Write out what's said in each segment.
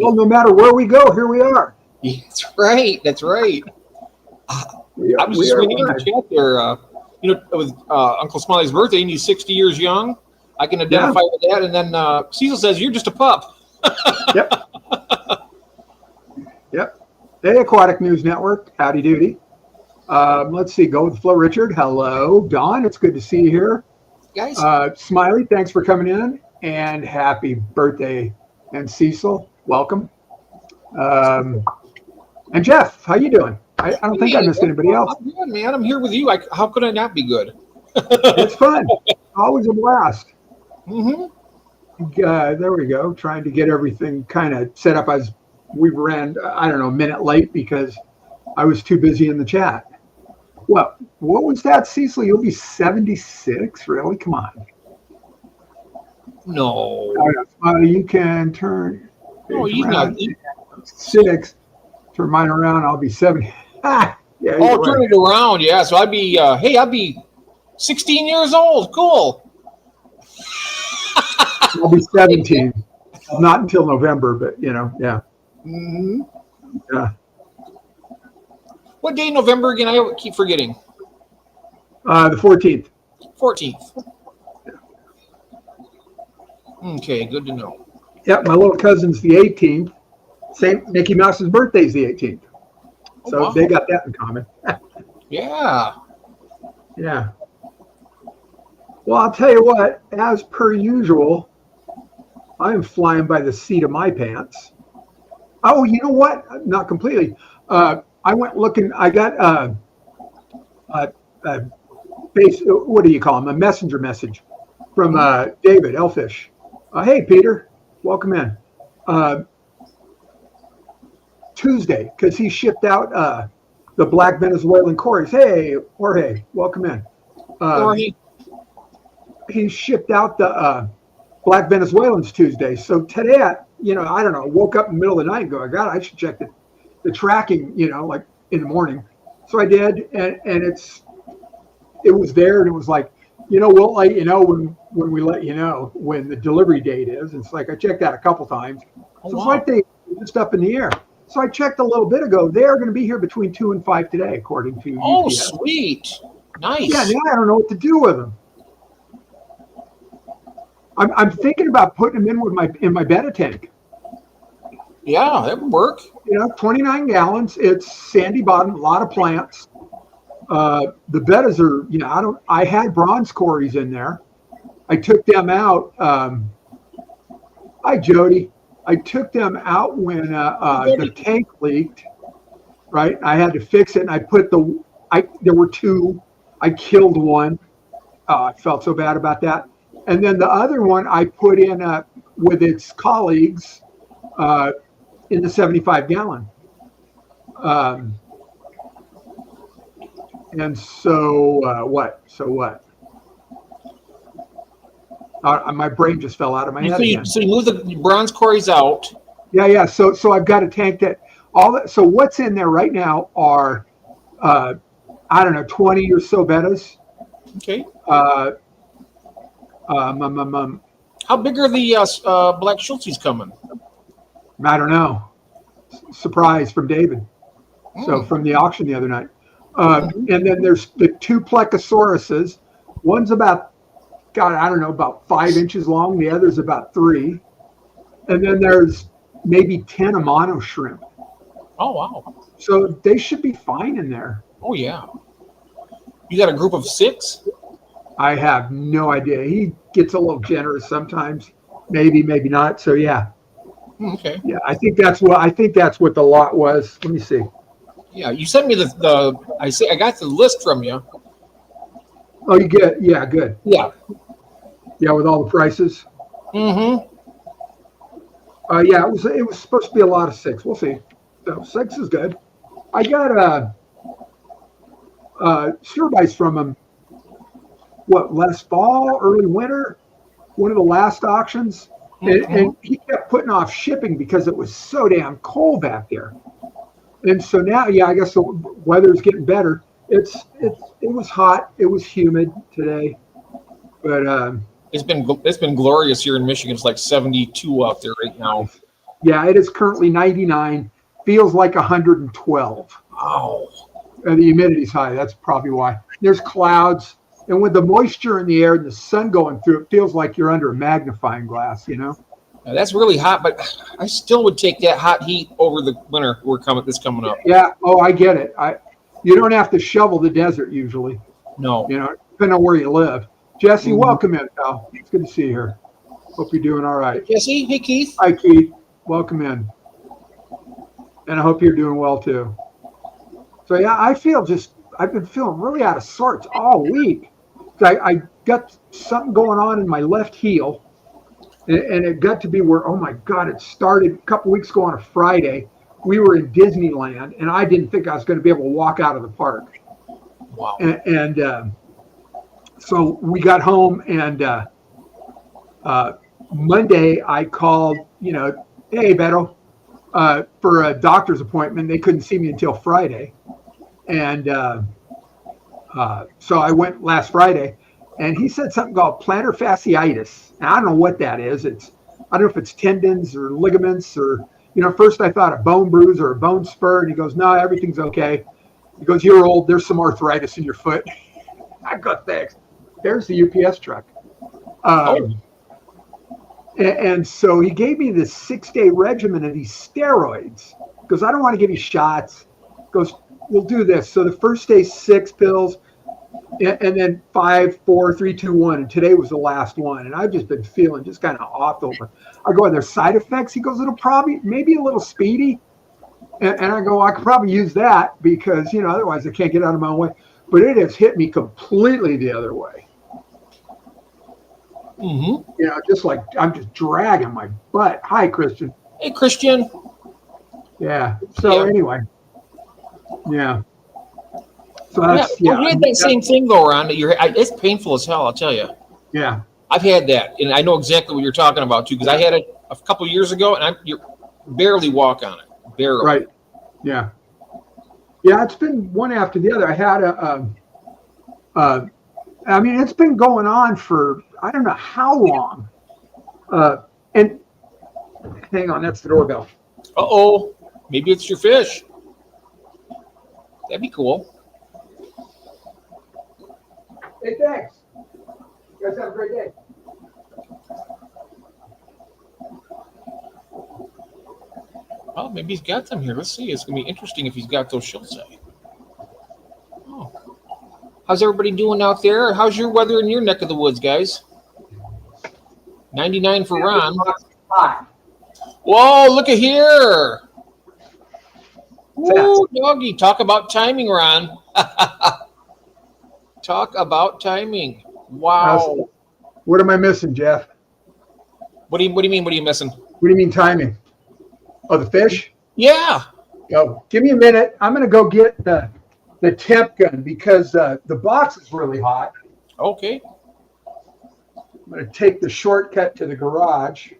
Well, no matter where we go, here we are. That's right. That's right. I was just reading in the chat there, with Uncle Smiley's birthday, and he's 60 years young. I can identify with that. And then Cecil says, you're just a pup. Yep. Yep. Hey, Aquatic News Network. Howdy doody. Let's see. Go with the flow. Richard. Hello. Don, it's good to see you here. Guys. Smiley, thanks for coming in. And happy birthday. And Cecil, welcome. And Jeff, how you doing? I don't think I missed anybody else. I'm good, man. I'm here with you. How could I not be good? It's fun. Always a blast. Mm-hmm. There we go. Trying to get everything kind of set up as we ran, I don't know, a minute late because I was too busy in the chat. Well, what was that, Cecil? You'll be 76? Really? Come on. No. You can turn. No, he's not. 6. Turn mine around. I'll be 70. Yeah, turn it around. Yeah. So I'd be, I'd be 16 years old. Cool. I'll be 17. Not until November, but yeah. Mm-hmm. Yeah. What day in November again? I keep forgetting. The 14th. 14th. Okay, good to know. Yep, my little cousin's the 18th. Same, Mickey Mouse's birthday's the 18th. So they got that in common. Yeah. Yeah. Well, I'll tell you what, as per usual, I am flying by the seat of my pants. Oh, you know what? Not completely. I went looking, I got what do you call him? A messenger message from David Elfish. Hey, Peter, welcome in. Tuesday, because he shipped out the black Venezuelan Corys. Hey, Jorge, welcome in. Jorge. He shipped out the black Venezuelans Tuesday. So today, I don't know, woke up in the middle of the night and go, I should check the tracking, like in the morning. So I did, and it was there, and it was like, we'll let you know when we let you know when the delivery date is. It's like I checked that a couple times. So it's like they just up in the air. So I checked a little bit ago. They're going to be here between 2 and 5 today, according to UPS. Sweet. Nice. Yeah, now I don't know what to do with them. I'm thinking about putting them in my betta tank. Yeah, that would work. 29 gallons. It's sandy bottom, a lot of plants. The bettas are, I had bronze Corys in there. I took them out. Hi, Jody. I took them out when the tank leaked, right? I had to fix it, and I put there were 2. I killed one. I felt so bad about that. And then the other one I put in with its colleagues in the 75-gallon. And so what? So what? My brain just fell out of my head again. So you move the bronze Corys out. Yeah. So I've got a tank that so what's in there right now are, 20 or so bettas. Okay. How big are the black Schultzes coming? I don't know. Surprise from David. So from the auction the other night. And then there's the 2 Plecosauruses. One's about 5 inches long. The other's about 3. And then there's maybe 10 Amano shrimp. Oh, wow. So they should be fine in there. Oh, yeah. You got a group of 6? I have no idea. He gets a little generous sometimes. Maybe not. So, yeah. Okay. Yeah, I think that's what the lot was. Let me see. Yeah, you sent me I got the list from you. Oh, you get, yeah, good. Yeah. Yeah, with all the prices. Mm-hmm. Yeah, it was supposed to be a lot of 6. We'll see. So 6 is good. I got Surbice from him. Last fall, early winter, one of the last auctions, and he kept putting off shipping because it was so damn cold back there. And so now, I guess the weather's getting better. It was hot. It was humid today, but it's been glorious here in Michigan. It's like 72 out there right now. Yeah, it is currently 99. Feels like 112. Wow. And the humidity's high. That's probably why. There's clouds. And with the moisture in the air and the sun going through, it feels like you're under a magnifying glass, you know? Now, that's really hot, but I still would take that hot heat over the winter that's coming up. Yeah. Oh, I get it. You don't have to shovel the desert usually. No. You know, depending on where you live. Jesse, welcome in, pal. It's good to see you here. Hope you're doing all right. Jesse, hey, Keith. Hi, Keith. Welcome in. And I hope you're doing well, too. So, yeah, I've been feeling really out of sorts all week. I got something going on in my left heel. And it got to be where, oh, my God, it started a couple weeks ago on a Friday. We were in Disneyland, and I didn't think I was going to be able to walk out of the park. Wow. And so we got home, and Monday I called, hey, Beto, for a doctor's appointment. They couldn't see me until Friday. And so I went last Friday, and he said something called plantar fasciitis. And I don't know what that is. I don't know if it's tendons or ligaments or, first I thought a bone bruise or a bone spur. And he goes, no, everything's okay. He goes, you're old. There's some arthritis in your foot. I go, thanks. There's the UPS truck. And so he gave me this 6-day regimen of these steroids. He goes, I don't want to give you shots. He goes, we'll do this. So the first day, 6 pills, and then 5, 4, 3, 2, 1. And today was the last one. And I've just been feeling just kind of off over. I go, are there side effects? He goes, it'll probably, maybe a little speedy. And I go, I could probably use that because, otherwise I can't get out of my own way. But it has hit me completely the other way. Mm-hmm. Just like I'm just dragging my butt. Hi, Christian. Hey, Christian. Yeah. So anyway. Yeah. So that's, I had that same thing go around. It's painful as hell, I'll tell you. Yeah. I've had that, and I know exactly what you're talking about too, because I had it a couple years ago, and you barely walk on it. Barely. Right. Yeah. Yeah, it's been one after the other. I had it's been going on for I don't know how long. And hang on, that's the doorbell. Uh-oh. Maybe it's your fish. That'd be cool. Hey, thanks. You guys have a great day. Well, maybe he's got them here. Let's see. It's going to be interesting if he's got those Schultze. Oh. How's everybody doing out there? How's your weather in your neck of the woods, guys? 99 for Ron. Whoa, look at here. Woo, doggy. Talk about timing, Ron. Talk about timing. Wow. What am I missing, Jeff? What do you mean? What are you missing? What do you mean timing? Oh, the fish? Yeah. Go. Give me a minute. I'm going to go get the temp gun because the box is really hot. Okay. I'm going to take the shortcut to the garage.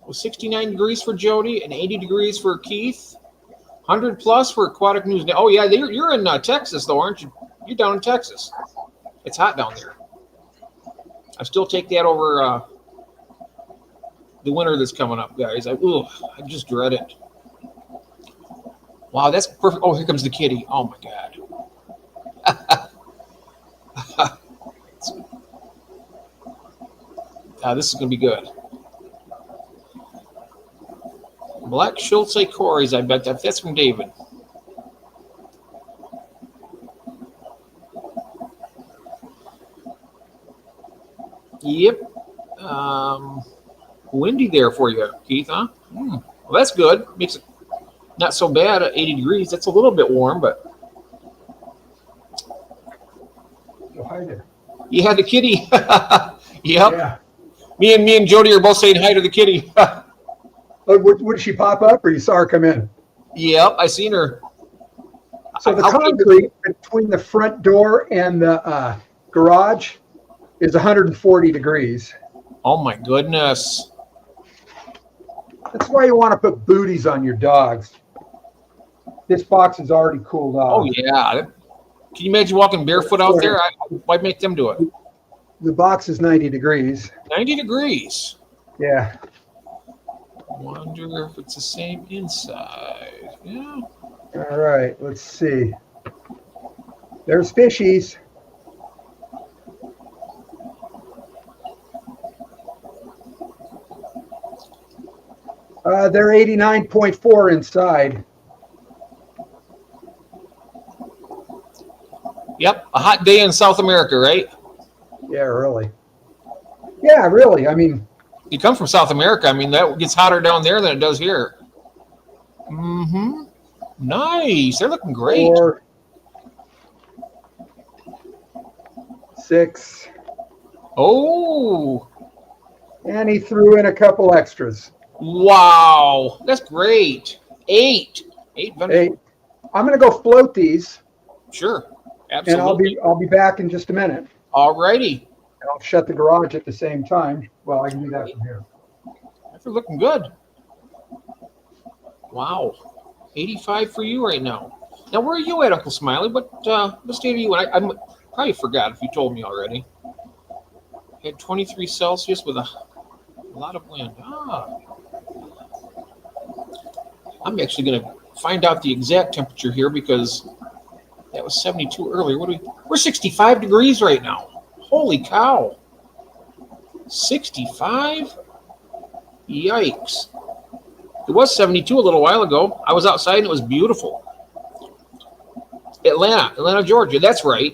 Well, 69 degrees for Jody and 80 degrees for Keith. 100 plus for Aquatic News. Oh, yeah, you're in Texas, though, aren't you? You're down in Texas. It's hot down there. I still take that over the winter that's coming up, guys. I just dread it. Wow, that's perfect. Oh, here comes the kitty. Oh, my God. This is going to be good. Black Schultze Corys, I bet that's from David. Yep. Windy there for you, Keith, huh? Well, that's good. Makes it not so bad at 80 degrees. That's a little bit warm, but. Oh, hi there. You had the kitty. Yep. Yeah. Me and Jody are both saying hi to the kitty. Would she pop up or you saw her come in? Yep, I seen her. So the concrete between the front door and the garage is 140 degrees. Oh, my goodness. That's why you want to put booties on your dogs. This box is already cooled off. Oh, yeah. Can you imagine walking barefoot out there? Why make them do it? The box is 90 degrees. 90 degrees. Yeah. Wonder if it's the same inside. Yeah. All right, let's see. There's fishies. They're 89.4 inside. Yep, a hot day in South America, right? Yeah, really. Yeah, really. I mean, You come from South America. I mean, that gets hotter down there than it does here. Mm-hmm. Nice. They're looking great. 4, 6. Oh, And he threw in a couple extras. wow. That's great. 8. 8 vendors. 8. I'm going to go float these, Sure. and Absolutely. I'll be back in just a minute. All righty. And I'll shut the garage at the same time. Well, I can do that from here. They're looking good. Wow. 85 for you right now. Now, where are you at, Uncle Smiley? What state are you in? I probably forgot if you told me already. Had 23 Celsius with a lot of wind. I'm actually going to find out the exact temperature here because that was 72 earlier. We're 65 degrees right now. Holy cow. 65? Yikes. It was 72 a little while ago. I was outside and it was beautiful. Atlanta, Georgia. That's right.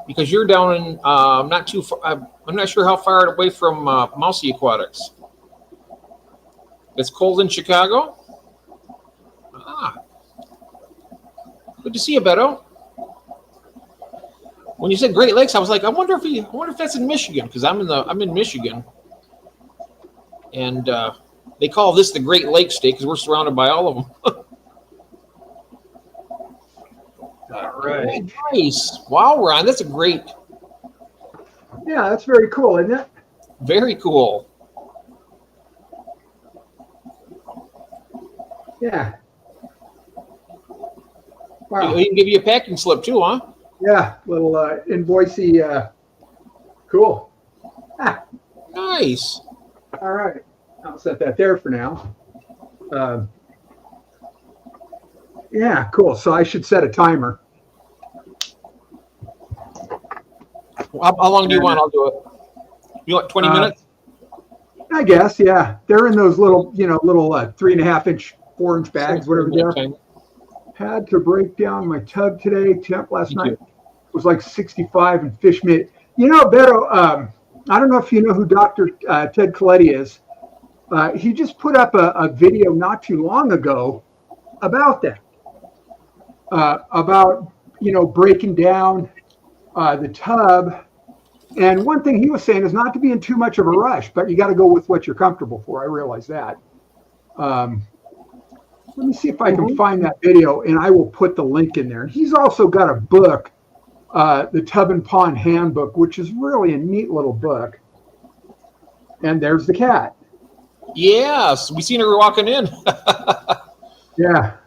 Because you're down in not too far. I'm not sure how far away from Mousy Aquatics. It's cold in Chicago. Good to see you, Beto. When you said Great Lakes, I was like, I wonder if that's in Michigan because I'm in Michigan, and they call this the Great Lakes state because we're surrounded by all of them. All right. Nice. Wow, Ron, that's a great. Yeah, that's very cool, isn't it? Very cool. Yeah. Wow. He can give you a packing slip too, huh? Yeah, little invoicey. Cool. Nice. All right. I'll set that there for now. Yeah, cool. So I should set a timer. How long do you want? I'll do it. You want 20 minutes? I guess, yeah. They're in those little 3.5 inch, 4 inch bags, whatever they are. Had to break down my tub today. Temp last night was like 65 and fish made. Beto, I don't know if you know who Dr. Ted Coletti is. He just put up a video not too long ago about that. About breaking down the tub. And one thing he was saying is not to be in too much of a rush, but you got to go with what you're comfortable for. I realize that. Let me see if I can find that video, and I will put the link in there. He's also got a book, the Tub and Pond Handbook, which is really a neat little book. And there's the cat. Yes, we seen her walking in. Yeah.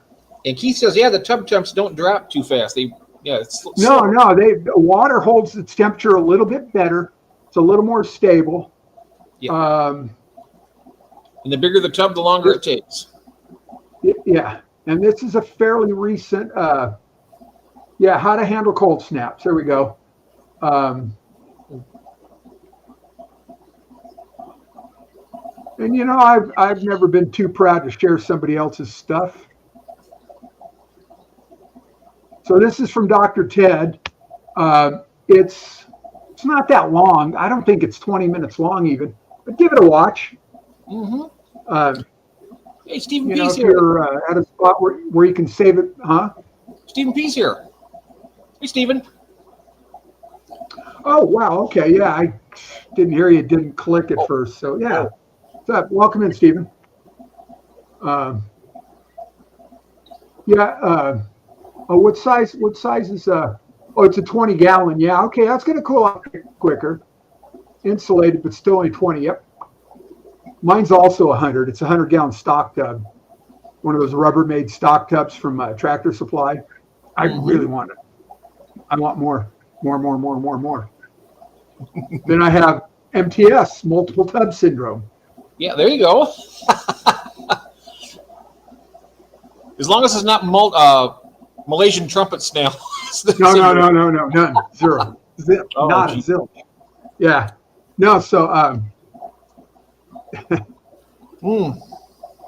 And Keith says, yeah, the tub temps don't drop too fast. It's No, the water holds its temperature a little bit better. It's a little more stable. Yeah. And the bigger the tub, the longer it takes. Yeah. And this is a fairly recent, how to handle cold snaps. There we go. And I've never been too proud to share somebody else's stuff. So this is from Dr. Ted. It's not that long. I don't think it's 20 minutes long even, but give it a watch. Mm-hmm. Hey, Stephen P's if here. You're at a spot where you can save it, huh? Stephen P's here. Hey, Stephen. Oh, wow. Okay. Yeah, I didn't hear you. Didn't click at first. So, yeah. What's up? Welcome in, Stephen. What size is it's a 20 gallon. Yeah, okay, that's gonna cool off quicker. Insulated, but still only 20. Yep. Mine's also 100. It's a 100-gallon stock tub. One of those Rubbermaid stock tubs from Tractor Supply. I really want it. I want more. Then I have MTS, multiple tub syndrome. Yeah, there you go. As long as it's not Malaysian trumpet snail. No, none. Zero. Zip. Oh, Not a geez. zilch. Yeah. No, so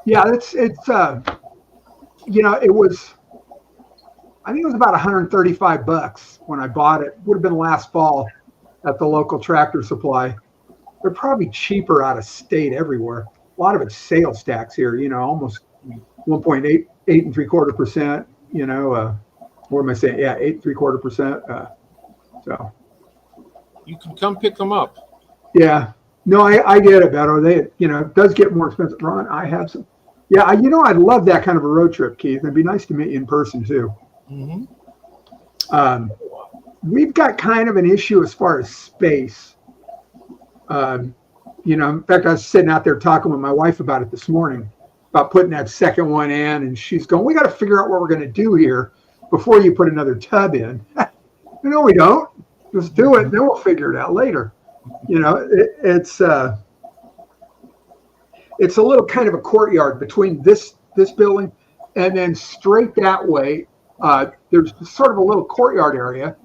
yeah, it's it was, I think it was about $135 when I bought it. Would have been last fall at the local Tractor Supply. They're probably cheaper out of state everywhere. A lot of it's sales tax here, almost 1.875%, what am I saying? Yeah, 8.75%. So You can come pick them up. yeah, no, I get it, Beto. It does get more expensive. Ron, I have some. Yeah, I'd love that kind of a road trip, Keith. It'd be nice to meet you in person too. Mm-hmm. We've got kind of an issue as far as space. In fact, I was sitting out there talking with my wife about it this morning, about putting that second one in, and she's going, "We got to figure out what we're going to do here before you put another tub in." No, we don't. Just do it, then we'll figure it out later. It's a little kind of a courtyard between this building and then straight that way. There's sort of a little courtyard area,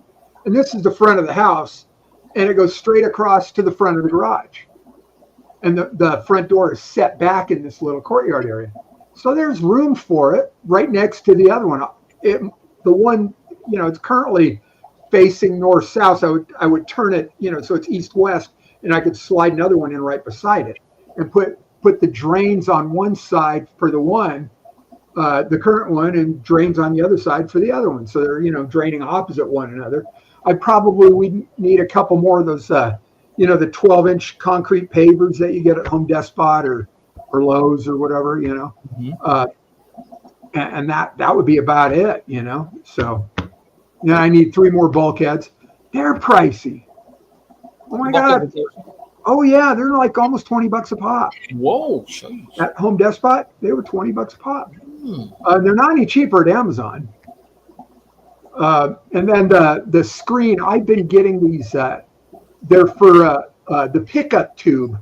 and this is the front of the house, and it goes straight across to the front of the garage. And the front door is set back in this little courtyard area. So there's room for it right next to the other one. The one, it's currently facing north-south. I would turn it, so it's east-west, and I could slide another one in right beside it and put the drains on one side for the one, the current one, and drains on the other side for the other one. So they're, draining opposite one another. We need a couple more of those, the 12-inch concrete pavers that you get at Home Depot or Lowe's or whatever, Mm-hmm. And that would be about it, So yeah, I need 3 more bulkheads. They're pricey. Oh my God. Oh yeah, they're like almost $20 a pop. Whoa, geez. At Home Depot, they were $20 a pop. They're not any cheaper at Amazon. And then the screen, I've been getting these. They're for the pickup tube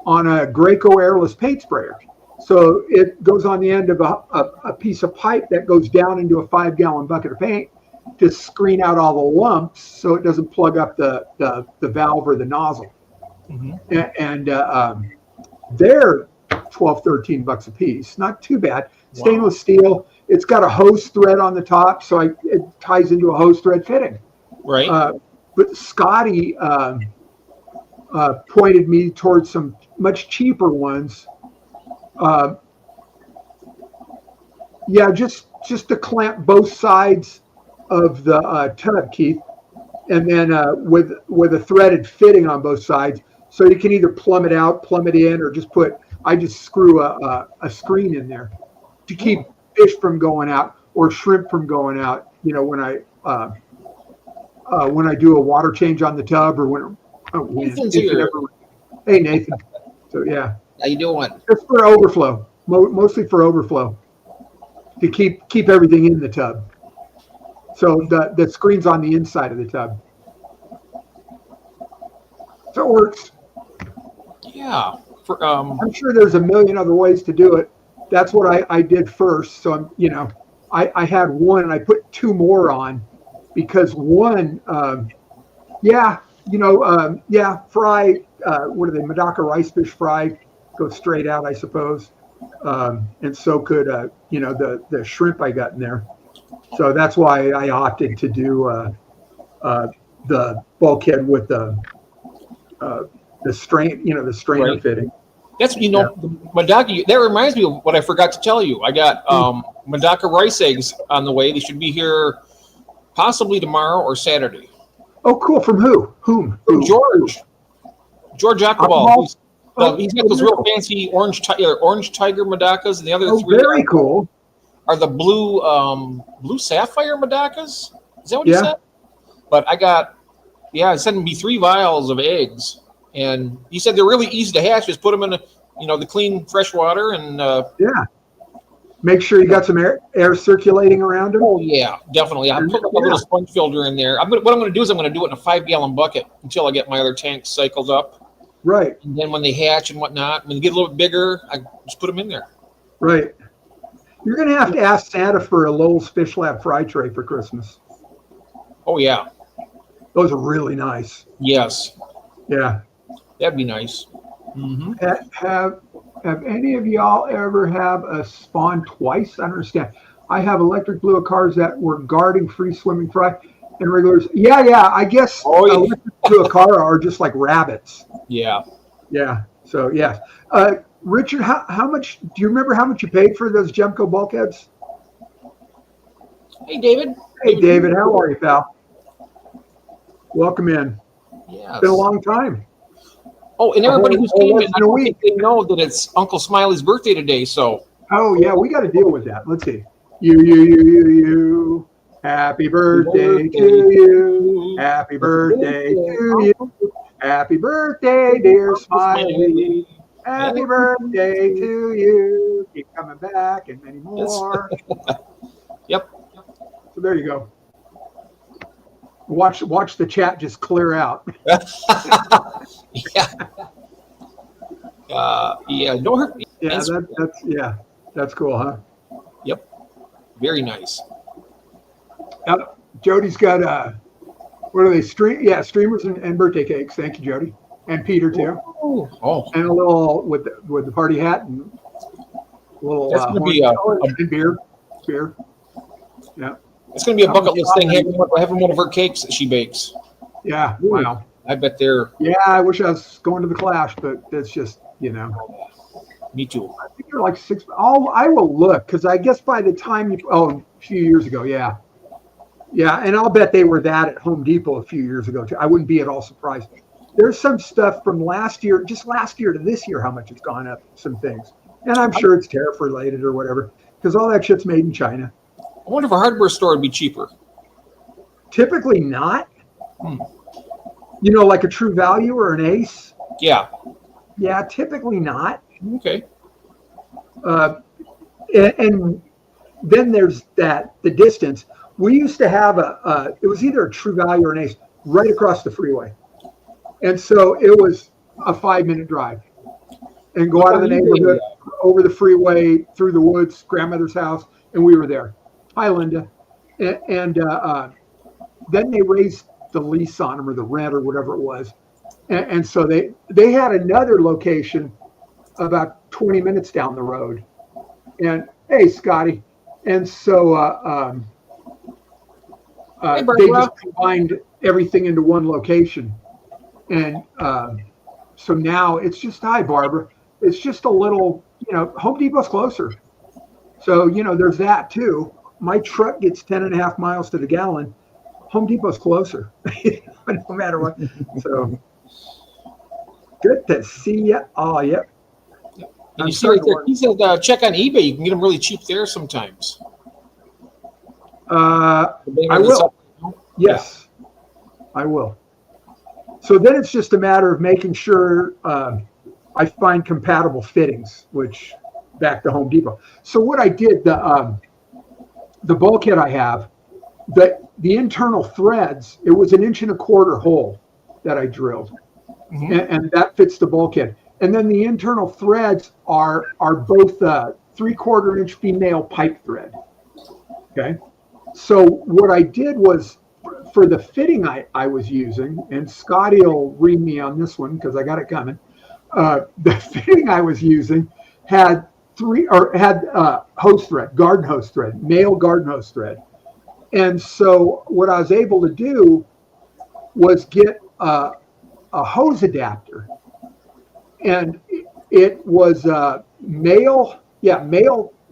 on a Graco airless paint sprayer. So it goes on the end of a piece of pipe that goes down into a 5-gallon bucket of paint to screen out all the lumps so it doesn't plug up the valve or the nozzle. Mm-hmm. And they're $12-13 a piece. Not too bad. Wow. Stainless steel. It's got a hose thread on the top, so it ties into a hose thread fitting. Right. But Scotty pointed me towards some much cheaper ones. Just to clamp both sides of the tub, Keith, and then with a threaded fitting on both sides, so you can either plumb it out, plumb it in, or I just screw a screen in there to keep fish from going out or shrimp from going out. When I do a water change on the tub or when Nathan's here. Hey Nathan. So yeah. How you doing? Just for overflow, mostly for overflow, to keep everything in the tub. So the screen's on the inside of the tub. So it works. Yeah. I'm sure there's a million other ways to do it. That's what I did first. So I had one and I put 2 more on because one, fry, what are they? Medaka rice fish fry, go straight out, I suppose. And so could, the shrimp I got in there. So that's why I opted to do the bulkhead with the strainer Right. fitting. That's Medaka. That reminds me of what I forgot to tell you. I got Medaka rice eggs on the way. They should be here possibly tomorrow or Saturday. Oh, cool. From who? Whom? George Aquaball. Oh, He's got those real fancy orange tiger Medakas, and the other 3 very cool. are the blue sapphire Medakas. Is that what he Yeah. said? But I sent me 3 vials of eggs, and he said they're really easy to hatch. Just put them in the clean fresh water, and Yeah. Make sure you got some air circulating around them. oh yeah, definitely. I put a little sponge filter in there. What I'm going to do is I'm going to do it in a 5-gallon bucket until I get my other tank cycled up. Right. And then when they hatch and whatnot, when they get a little bit bigger, I just put them in there. Right. You're going to have to ask Santa for a Lowell's Fish Lab fry tray for Christmas. Oh, yeah. Those are really nice. Yes. Yeah. That'd be nice. Mm-hmm. Have any of y'all ever have a spawn twice? I don't understand. I have electric blue cars that were guarding free swimming fry and regulars. Yeah. I guess electric blue car are just like rabbits. Yeah. Yeah. So, yeah. Richard, how much do you remember how much you paid for those Gemco bulkheads? Hey, David. Hey, David. How are you, pal? Welcome in. Yeah. It's been a long time. Oh, and everybody who's came in, I don't think they know that it's Uncle Smiley's birthday today, so. Oh, yeah, we got to deal with that. Let's see. You. Happy birthday to you. Happy birthday to you. Happy birthday, dear Smiley. Happy birthday to you. Keep coming back and many more. Yep. So there you go. Watch the chat just clear out. Yeah. Don't hurt. Yeah, that's cool, huh? Yep. Very nice. Jody's got what are they? Streamers and birthday cakes. Thank you, Jody, and Peter too. Oh. And a little with the party hat and a little That's gonna be and beer. Yeah. It's going to be a bucket list thing, having one of her cakes that she bakes. Yeah, wow. I bet they're... Yeah, I wish I was going to the Clash, but it's just, Me too. I think they're like $6. I will look, because I guess by the time a few years ago, yeah. Yeah, and I'll bet they were that at Home Depot a few years ago, too. I wouldn't be at all surprised. There's some stuff from last year to this year, how much it's gone up, some things. And I'm sure it's tariff-related or whatever, because all that shit's made in China. I wonder if a hardware store would be cheaper. Typically not. Like a True Value or an Ace. Yeah. Yeah, typically not. Okay. And then there's the distance. We used to have it was either a True Value or an Ace right across the freeway. And so it was a 5-minute drive. And go out of the neighborhood, over the freeway, through the woods, grandmother's house, and we were there. Hi, Linda. And then they raised the lease on them or the rent or whatever it was. And so they had another location about 20 minutes down the road. And hey, Scotty. And so they just combined everything into one location. And so now it's just, hi, Barbara. It's just a little, Home Depot's closer. So, there's that too. My truck gets 10.5 miles to the gallon. Home Depot's closer, no matter what. So good to see you. Oh, yep. And you see right there, he said check on eBay. You can get them really cheap there sometimes. I will. Yes, I will. So then it's just a matter of making sure I find compatible fittings, which back to Home Depot. So what I did, the bulkhead I have, the internal threads, it was 1.25 inch hole that I drilled, and that fits the bulkhead. And then the internal threads are both 3/4 inch female pipe thread. Okay. So what I did was, for the fitting I was using, and Scotty will read me on this one because I got it coming. The fitting I was using had hose thread, garden hose thread, male garden hose thread. And so what I was able to do was get a hose adapter, and it was male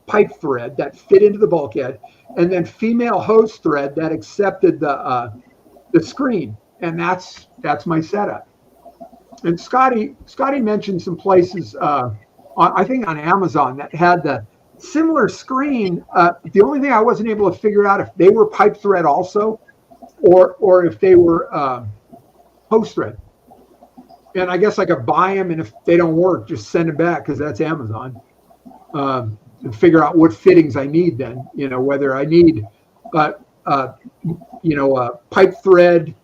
pipe thread that fit into the bulkhead, and then female hose thread that accepted the screen, and that's my setup. And Scotty mentioned some places, I think on Amazon, that had the similar screen. The only thing I wasn't able to figure out if they were pipe thread also, or if they were hose thread. And I guess I could buy them, and if they don't work, just send them back because that's Amazon. And figure out what fittings I need then, whether I need, pipe thread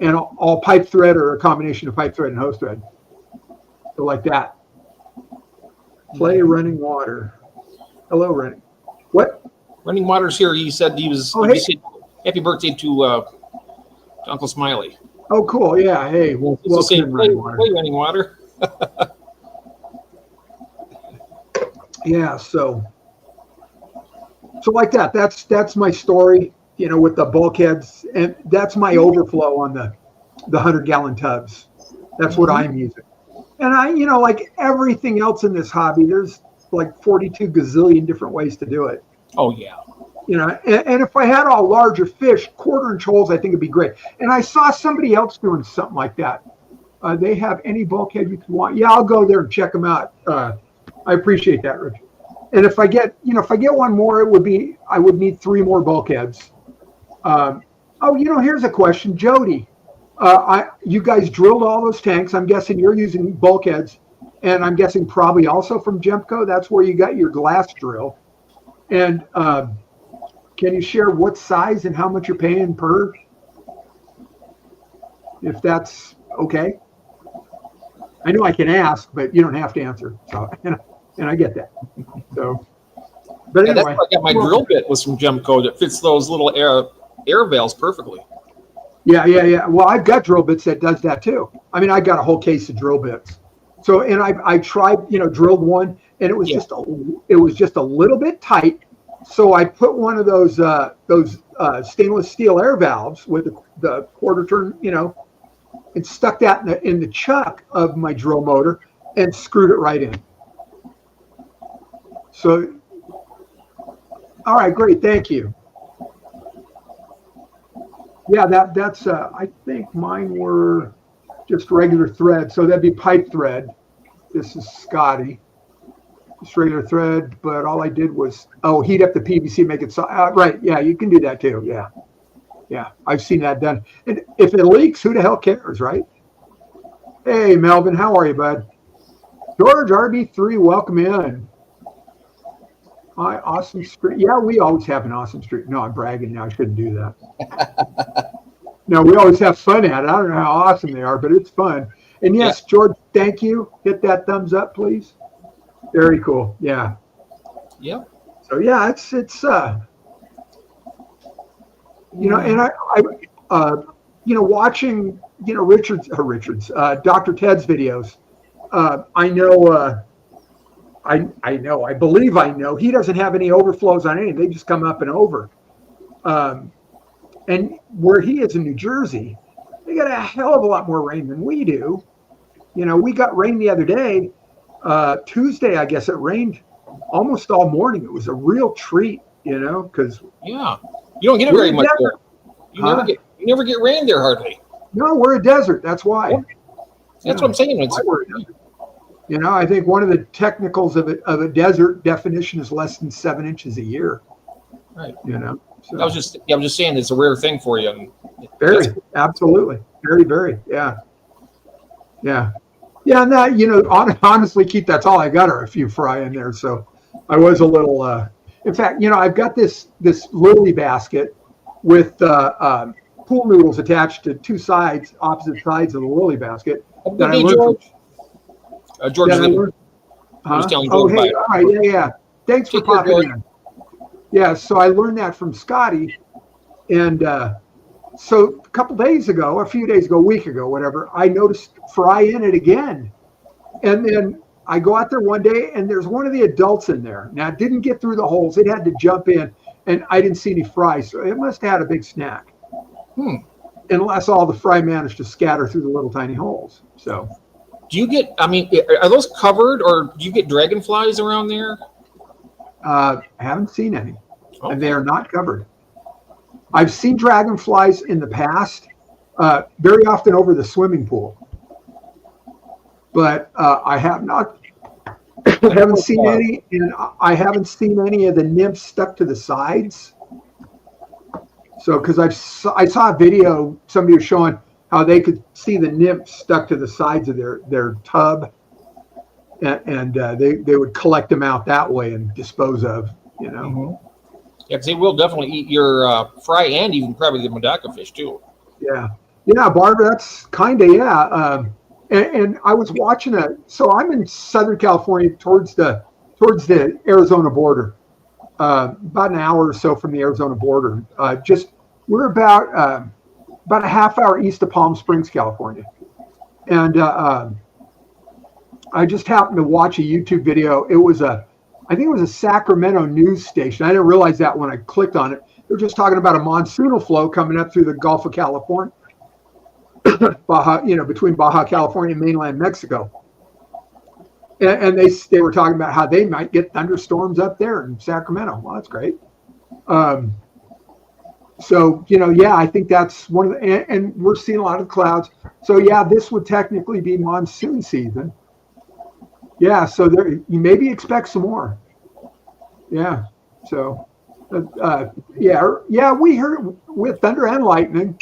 and all pipe thread or a combination of pipe thread and hose thread. So like that. Play running water. Hello, running. What? Running water's here. He said he was. Oh, he hey. said happy birthday to Uncle Smiley. Oh, cool. Yeah. Hey, well, He's saying, welcome, running water. play running water. Yeah. So like that. That's my story. You know, with the bulkheads, and that's my overflow on the 100-gallon tubs. That's what I'm using. And I, you know, like everything else in this hobby, there's like 42 gazillion different ways to do it. Oh yeah. You know, and if I had all larger fish, 1/4-inch holes, I think it'd be great. And I saw somebody else doing something like that. They have any bulkhead you can want. Yeah, I'll go there and check them out. I appreciate that, Rich. And if I get one more, I would need 3 more bulkheads. Here's a question, Jody. You guys drilled all those tanks. I'm guessing you're using bulkheads, and I'm guessing probably also from Gemco. That's where you got your glass drill. And can you share what size and how much you're paying per? If that's okay. I know I can ask, but you don't have to answer. So, and I get that. So, but Yeah, anyway, that's where I got my drill bit was from Gemco that fits those little air valves perfectly. Yeah. Well, I've got drill bits that does that too. I mean, I got a whole case of drill bits. So, and I tried, drilled one, and it was just a little bit tight. So I put one of those stainless steel air valves with the 1/4 turn, and stuck that in the chuck of my drill motor and screwed it right in. So, all right, great, thank you. Yeah, that's I think mine were just regular thread, so that'd be pipe thread. This is Scotty, just regular thread, but all I did was heat up the PVC, make it right. Yeah, you can do that too. Yeah, I've seen that done. And if it leaks, who the hell cares, right? Hey, Melvin, how are you, bud? George RB3, welcome in. Hi, awesome street. Yeah, we always have an awesome street. No, I'm bragging now. I shouldn't do that. No, we always have fun at it. I don't know how awesome they are, but it's fun. And yes, George, thank you. Hit that thumbs up, please. Very cool. Yeah. Yep. So yeah, it's and I watching Richard's Dr. Ted's videos. I believe he doesn't have any overflows on anything. They just come up and over. And where he is in New Jersey, they got a hell of a lot more rain than we do. We got rain the other day. Tuesday, I guess it rained almost all morning. It was a real treat, because you don't get it very much there. You never get rain there hardly. No, we're a desert. That's why. Yeah. That's what I'm saying. I think one of the technicals of a desert definition is less than 7 inches a year. Right. So. I was just saying it's a rare thing for you. And very, absolutely, very, very, yeah. And that honestly, Keith, that's all I got are a few fry in there. So I was a little. In fact, I've got this lily basket with pool noodles attached to opposite sides of the lily basket. George. George, hey, all right, yeah. Thanks for popping in. Yeah, so I learned that from Scotty, and so a few days ago, a week ago, whatever, I noticed fry in it again, and then I go out there one day, and there's one of the adults in there. Now, it didn't get through the holes; it had to jump in, and I didn't see any fry, so it must have had a big snack. Unless all the fry managed to scatter through the little tiny holes. So. Do you get? I mean, are those covered, or do you get dragonflies around there? I haven't seen any, and they are not covered. I've seen dragonflies in the past, very often over the swimming pool, but I have not. Haven't seen any, and I haven't seen any of the nymphs stuck to the sides. So, because I saw a video, somebody was showing how they could see the nymphs stuck to the sides of their tub, and they would collect them out that way and dispose of, Yeah, because they will definitely eat your fry and even probably the Medaka fish too. Yeah. Yeah, Barbara, that's kind of, yeah. And I was watching so I'm in Southern California towards the Arizona border, about an hour or so from the Arizona border. We're about a half hour east of Palm Springs, California. And I just happened to watch a YouTube video. I think it was a Sacramento news station. I didn't realize that when I clicked on it. They were just talking about a monsoonal flow coming up through the Gulf of California, between Baja California and mainland Mexico. And they were talking about how they might get thunderstorms up there in Sacramento. Well, that's great. So, yeah, I think that's one of and we're seeing a lot of clouds. So, yeah, this would technically be monsoon season. Yeah, so you maybe expect some more. Yeah, so, we heard with thunder and lightning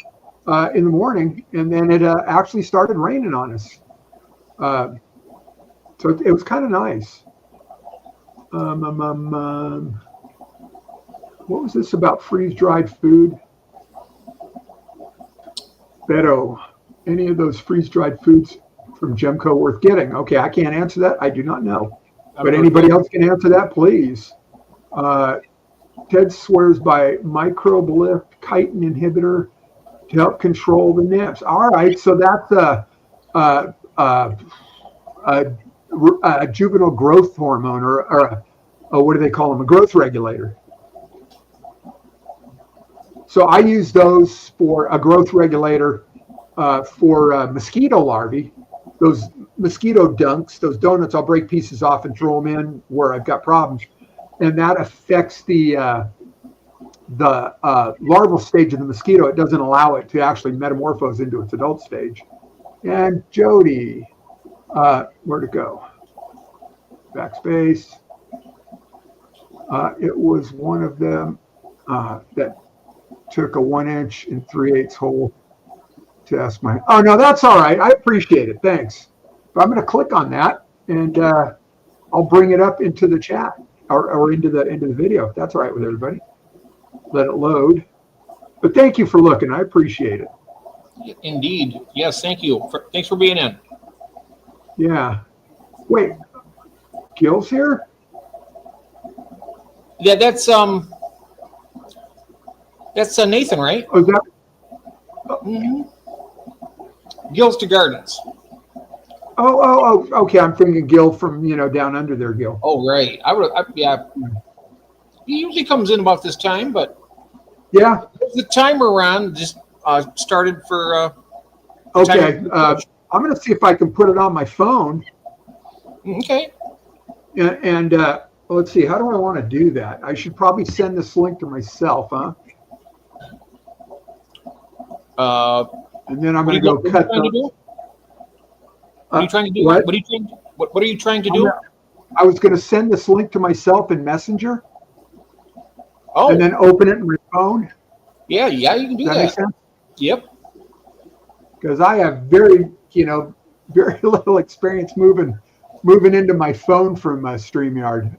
in the morning, and then it actually started raining on us. So it was kind of nice. What was this about freeze-dried food? Beto, any of those freeze-dried foods from Gemco worth getting? Okay, I can't answer that. I do not know. But anybody else can answer that, please. Ted swears by microbial chitin inhibitor to help control the nips. All right, so that's a juvenile growth hormone, or what do they call them? A growth regulator. So I use those for a growth regulator for mosquito larvae. Those mosquito dunks, those donuts, I'll break pieces off and throw them in where I've got problems, and that affects the larval stage of the mosquito. It doesn't allow it to actually metamorphose into its adult stage. And Jody, where to go? Backspace. It was one of them that took a 1" and 3/8 hole to ask my. Oh no, that's all right. I appreciate it. Thanks. But I'm going to click on that, and I'll bring it up into the chat or into the video. If that's all right with everybody. Let it load. But thank you for looking. I appreciate it. Indeed. Yes, thank you. Thanks for being in. Yeah. Wait, Gil's here? Yeah, that's Nathan, right? Oh, is that? Mm-hmm. Gil's to Gardens. Oh, okay. I'm thinking Gil from, down under there, Gil. Oh, right. Yeah. He usually comes in about this time, but yeah, the timer on just started for. Okay, I'm going to see if I can put it on my phone. Okay. And let's see. How do I want to do that? I should probably send this link to myself, huh? And then I'm going to go cut those. What are you trying to do? What? What are you trying to do? I was going to send this link to myself in Messenger. Oh. And then open it in my phone. Yeah, you can do that. Make sense? Yep. Because I have very little experience moving into my phone from StreamYard.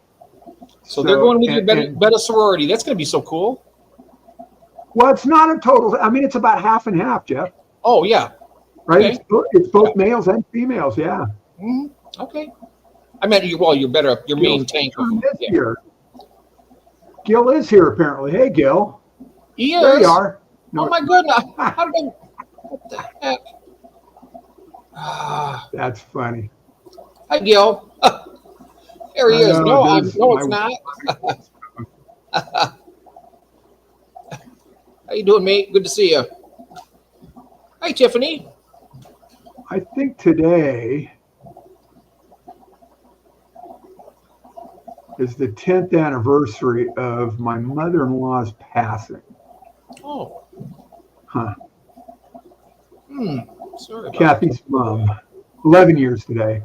So they're going with your Beta sorority. That's going to be so cool. Well, it's not a total. I mean, it's about half and half, Jeff. Oh, yeah. Right? Okay. It's both males and females, yeah. Mm-hmm. Okay. I meant your main tank. Here. Gil is here, apparently. Hey, Gil. He is. There you are. No. Oh, my goodness. How did I... What the heck? That's funny. Hi, Gil. There he is. No, it's not. How you doing, mate? Good to see you. Hi, Tiffany. I think today is the 10th anniversary of my mother-in-law's passing. Oh. Huh. Sorry about Kathy's mom. 11 years today.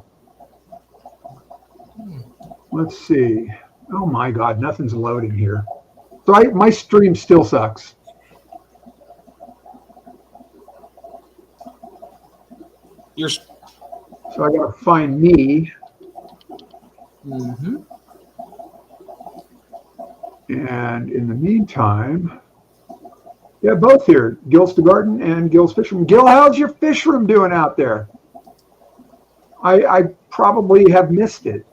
Let's see. Oh my God, nothing's loading here. So my stream still sucks. So I gotta find me. Mm-hmm. And in the meantime, Yeah, both here. Gil's the Garden and Gil's Fish Room. Gil, how's your fish room doing out there? I probably have missed it.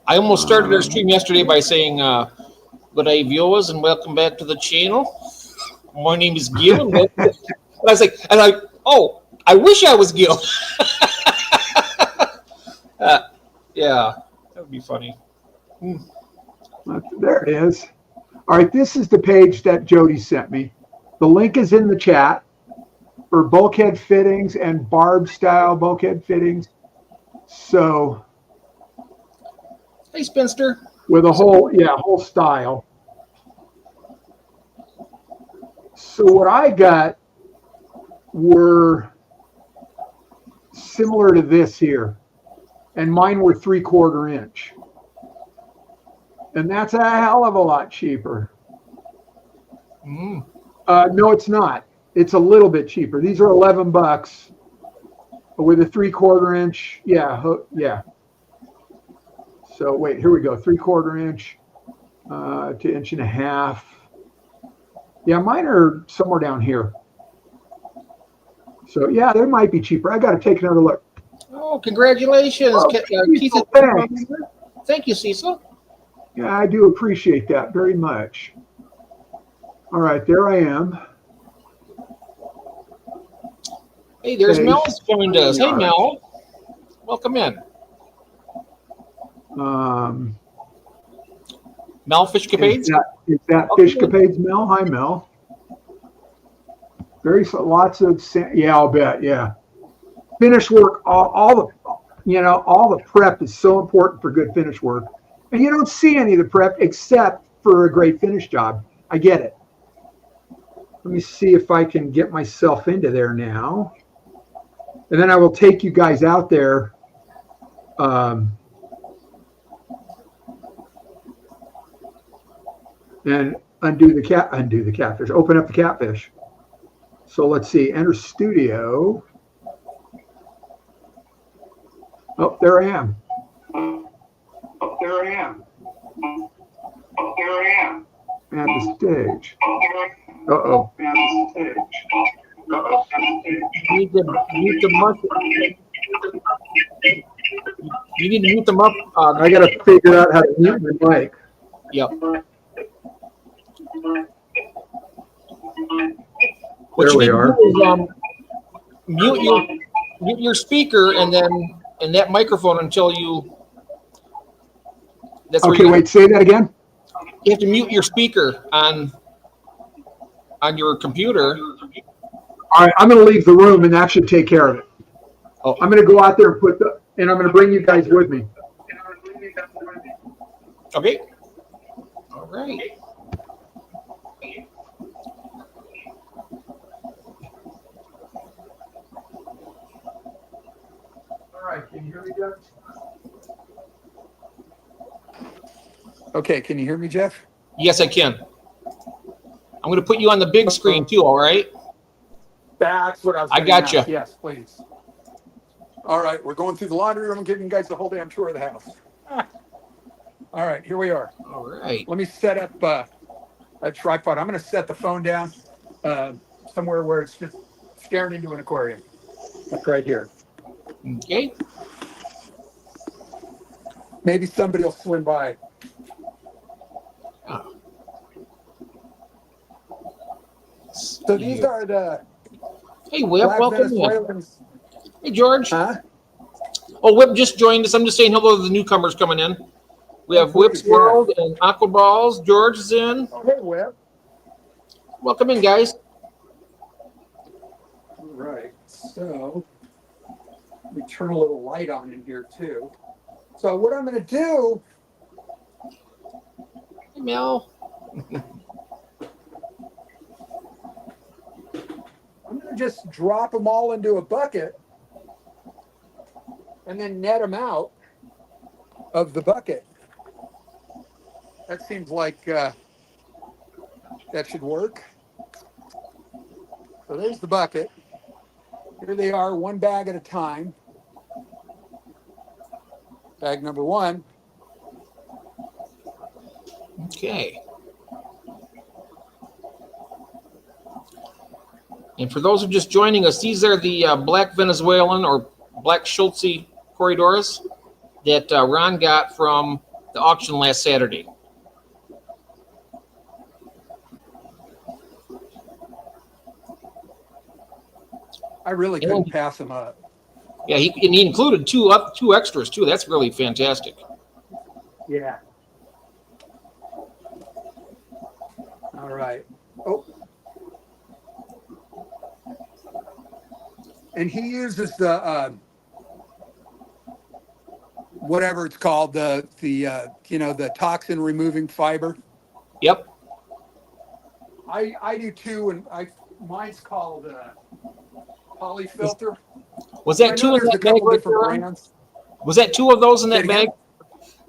I almost started our stream yesterday by saying, good day, viewers, and welcome back to the channel. My name is Gil. And I was like, oh, I wish I was Gil. Yeah, that would be funny. There it is. All right, this is the page that Jody sent me. The link is in the chat for bulkhead fittings and barb style bulkhead fittings. So, hey, Spinster. With a whole style. So what I got were similar to this here, and mine were 3/4 inch. And that's a hell of a lot cheaper. No, it's not. It's a little bit cheaper. These are $11 with a 3/4 inch. Yeah. So wait, here we go. 3/4 inch to 1.5 inches. Yeah, mine are somewhere down here. So yeah, they might be cheaper. I got to take another look. Oh, congratulations, Cecil, thanks. Thank you, Cecil. Yeah, I do appreciate that very much. All right, there I am. Hey, there's Mel's joined us. Hey, Mel. Welcome in. Mel Fishcapades? Is that Fishcapades, Mel? Hi, Mel. Lots of, yeah, I'll bet, yeah. Finish work, all the prep is so important for good finish work. And you don't see any of the prep except for a great finish job. I get it. Let me see if I can get myself into there now. And then I will take you guys out there. And undo the catfish, open up the catfish. So let's see, enter studio. Oh, there I am. At the stage. Uh-oh. You need to mute them up. I got to figure out how to mute my mic. Yep. What there we are. Is, mute your speaker and that microphone until you. That's okay, wait. Say that again. You have to mute your speaker on your computer. All right, I'm going to leave the room, and that should take care of it. Oh. I'm going to go out there and I'm going to bring you guys with me. Okay. All right. All right, can you hear me, Jeff? Okay, can you hear me, Jeff? Yes, I can. I'm going to put you on the big screen too, all right? That's what I was I got you. Yes, please. All right, we're going through the laundry room and giving you guys the whole damn tour of the house. All right, here we are. All right. Let me set up a tripod. I'm going to set the phone down somewhere where it's just staring into an aquarium. Like right here. Okay. Maybe somebody will swim by. So these are the Hey, Whip, welcome in. Hey, George. Huh? Oh, Whip just joined us. I'm just saying hello to the newcomers coming in. We have Whip's World and Aqua Balls. George is in. Oh, hey, Whip. Welcome in, guys. All right. So let me turn a little light on in here, too. So what I'm going to do. Hey, Mel. I'm going to just drop them all into a bucket and then net them out of the bucket. That seems like that should work. So there's the bucket. Here they are, one bag at a time. Bag number one. Okay. And for those who are just joining us, these are the black Venezuelan or black Schultze Corridoras that Ron got from the auction last Saturday. I really couldn't pass them up. Yeah, he included two extras too. That's really fantastic. Yeah. All right. Oh. And he uses the whatever it's called, the toxin removing fiber. Yep. I do too, and mine's called Polyfilter. Was that two in there's a that bag couple right different there? brands. Was that two of those in Say that it bag? again?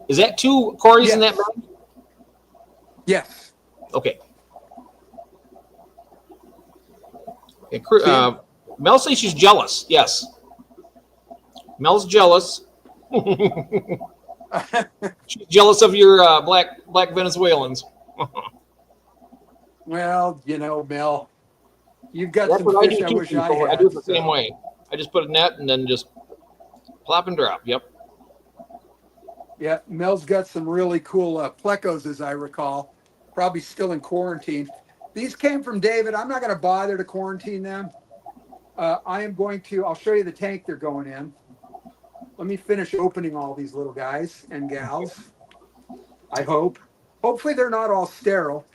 Is that two Corys in that Yes. bag? Yes. Okay. Mel says she's jealous. Yes. Mel's jealous. She's jealous of your black Venezuelans. Well, Mel, you've got That's some what I fish do I too. wish I People. had. I do it the so- same way. I just put a net and then just plop and drop. Yep. Yeah, Mel's got some really cool plecos, as I recall. Probably still in quarantine. These came from David. I'm not going to bother to quarantine them. I'll show you the tank they're going in. Let me finish opening all these little guys and gals. I hope. Hopefully they're not all sterile.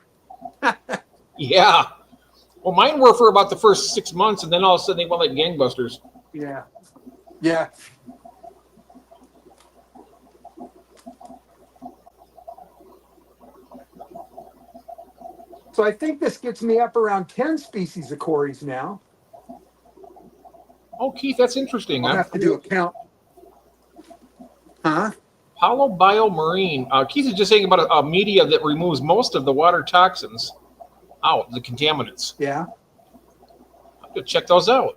Yeah. Well, mine were for about the first 6 months, and then all of a sudden they went like gangbusters. Yeah. Yeah. So I think this gets me up around 10 species of Corys now. Oh, Keith, that's interesting. I'll have to do a count. Huh? Apollo Biomarine. Keith is just saying about a media that removes most of the water toxins out, the contaminants. Yeah. I'll have to check those out.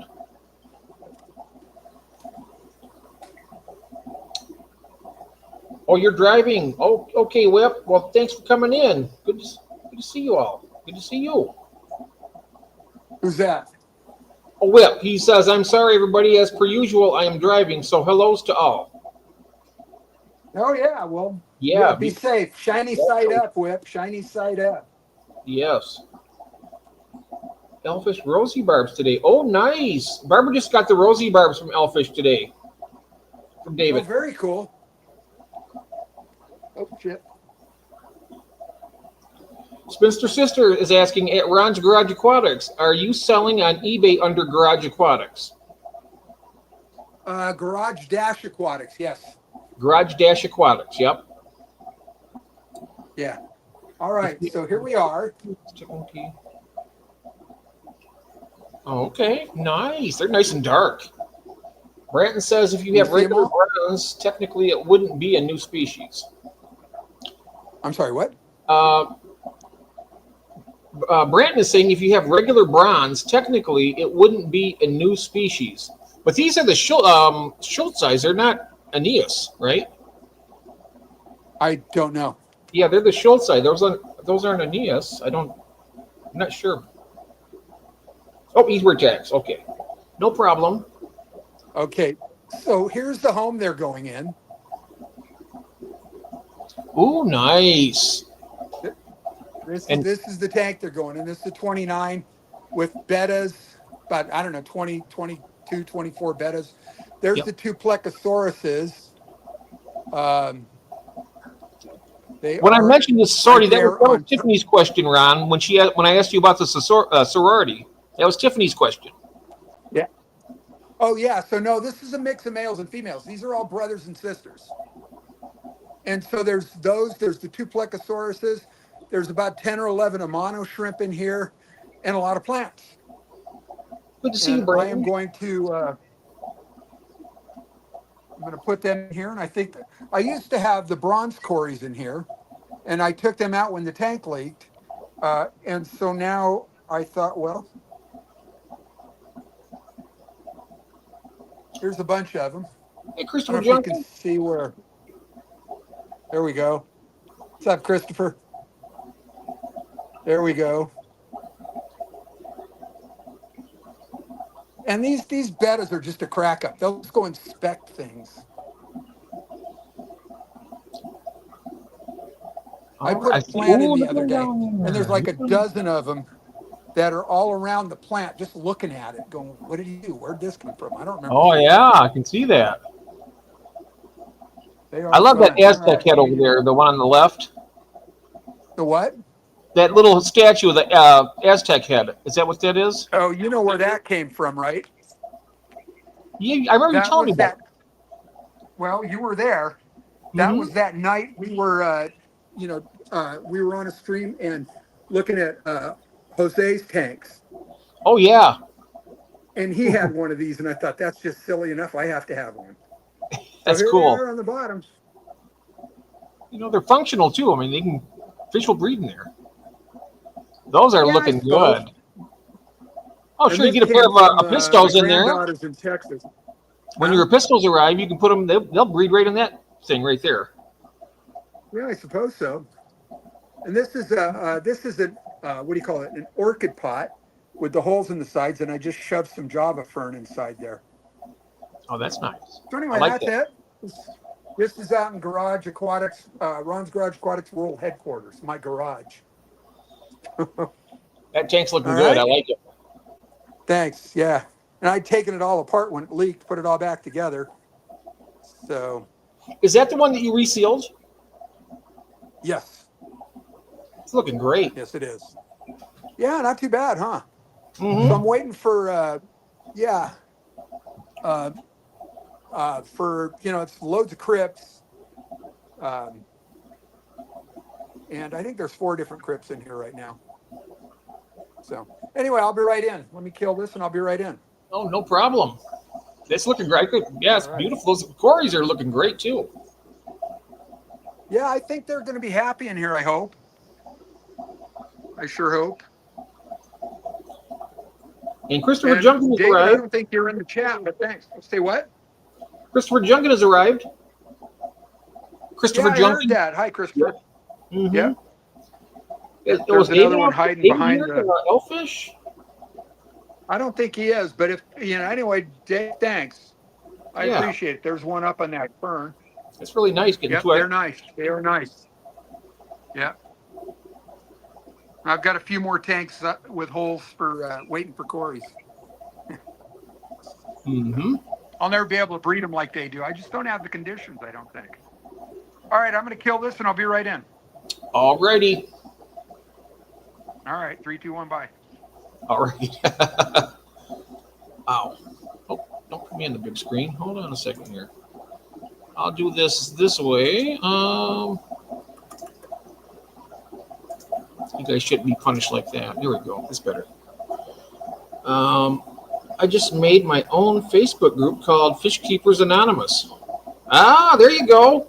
Oh, you're driving. Oh, okay, Whip. Well, thanks for coming in. Good to see you all. Good to see you. Who's that? Oh, Whip. He says, I'm sorry, everybody. As per usual, I am driving, so hellos to all. Oh, yeah. Well, Yeah. be safe. Shiny side up, Whip. Shiny side up. Yes. Elfish Rosie Barbs today. Oh, nice. Barbara just got the Rosie Barbs from Elfish today. From Oh, David. very cool. Oh, shit. Spinster Sister is asking at Ron's Garage Aquatics, are you selling on eBay under Garage Aquatics? Garage Dash Aquatics. Yes. Garage Dash Aquatics, yep. Yeah. All right. So here we are. Oh, okay, nice. They're nice and dark. Branton says if you have You see 'em regular all? browns, technically it wouldn't be a new species. I'm sorry, what? Branton is saying if you have regular bronze, technically it wouldn't be a new species. But these are the Schultz. They're not Aeneas, right? I don't know. Yeah, they're the Schultz. Those aren't Aeneas. I'm not sure. Oh, eastward tags. Okay, no problem. Okay. So here's the home they're going in. Ooh, nice. This And- is the tank they're going in. This is the 29 with bettas, about, I don't know, 20, 22, 24 bettas. There's Yep. the two Plecosauruses. When I mentioned this sorority, right that there was on- Tiffany's question, Ron. When I asked you about the sorority, that was Tiffany's question. Oh, yeah. So, no, this is a mix of males and females. These are all brothers and sisters. And so there's the two Plecosauruses. There's about 10 or 11 Amano shrimp in here and a lot of plants. Good to see you, And I Brian. am going to put them in here. And I think I used to have the bronze Corys in here, and I took them out when the tank leaked. And so now I thought, well, here's a bunch of them. Hey, I Christopher don't know if you Johnson. can see where. There we go. What's up, Christopher? There we go. And these bettas are just a crack up. They'll just go inspect things. I put a plant in the other day, and there's like a dozen of them that are all around the plant, just looking at it, going, "What did you do? Where'd this come from?" I don't remember. Oh yeah, I can see that. I love that Aztec head over there, the one on the left. The what? That little statue of the Aztec head. Is that what that is? Oh, you know where that came from, right? Yeah, I remember you telling me that. Well, you were there. That was that night we were, we were on a stream and looking at Jose's tanks. Oh yeah. And he had one of these, and I thought, that's just silly enough. I have to have one. That's so cool. They are on the bottom. They're functional too. I mean, they can fish will breed in there. Those are looking good. Oh, and sure, you get a pair of Pistos in there. In Texas. When your Pistos arrive, you can put them. They'll breed right in that thing right there. Yeah, I suppose so. And this is a what do you call it? An orchid pot with the holes in the sides, and I just shoved some Java fern inside there. Oh, that's nice. So anyway, that's it. This is out in Garage Aquatics, Ron's Garage Aquatics World Headquarters, my garage. That tank's looking good. I like it. Thanks. Yeah. And I'd taken it all apart when it leaked, put it all back together. So. Is that the one that you resealed? Yes. It's looking great. Yes, it is. Yeah, not too bad, huh? Mm-hmm. So I'm waiting for, it's loads of crypts. And I think there's 4 different crypts in here right now. So anyway, I'll be right in. Let me kill this and I'll be right in. Oh, no problem. It's looking great. Yeah, it's beautiful. Those Cories are looking great too. Yeah, I think they're going to be happy in here, I hope. I sure hope. And Christopher Junkin has arrived. I don't think you're in the chat, but thanks. Say what? Christopher Junkin has arrived. Christopher Junkin. I heard that. Hi, Christopher. Mm-hmm. Yeah. There's another one hiding behind the Elfish. I don't think he is, but if anyway, Dave, thanks. I appreciate it. There's one up on that fern. It's really nice getting to it. They're nice. They are nice. Yeah. I've got a few more tanks with holes for waiting for Cories. Mm-hmm. I'll never be able to breed them like they do. I just don't have the conditions, I don't think. All right, I'm going to kill this and I'll be right in. All righty. All right, 3, 2, 1, bye. All right. Ow. Oh, don't put me on the big screen. Hold on a second here. I'll do this way. You guys shouldn't be punished like that. There we go. That's better. I just made my own Facebook group called Fish Keepers Anonymous. Ah, there you go.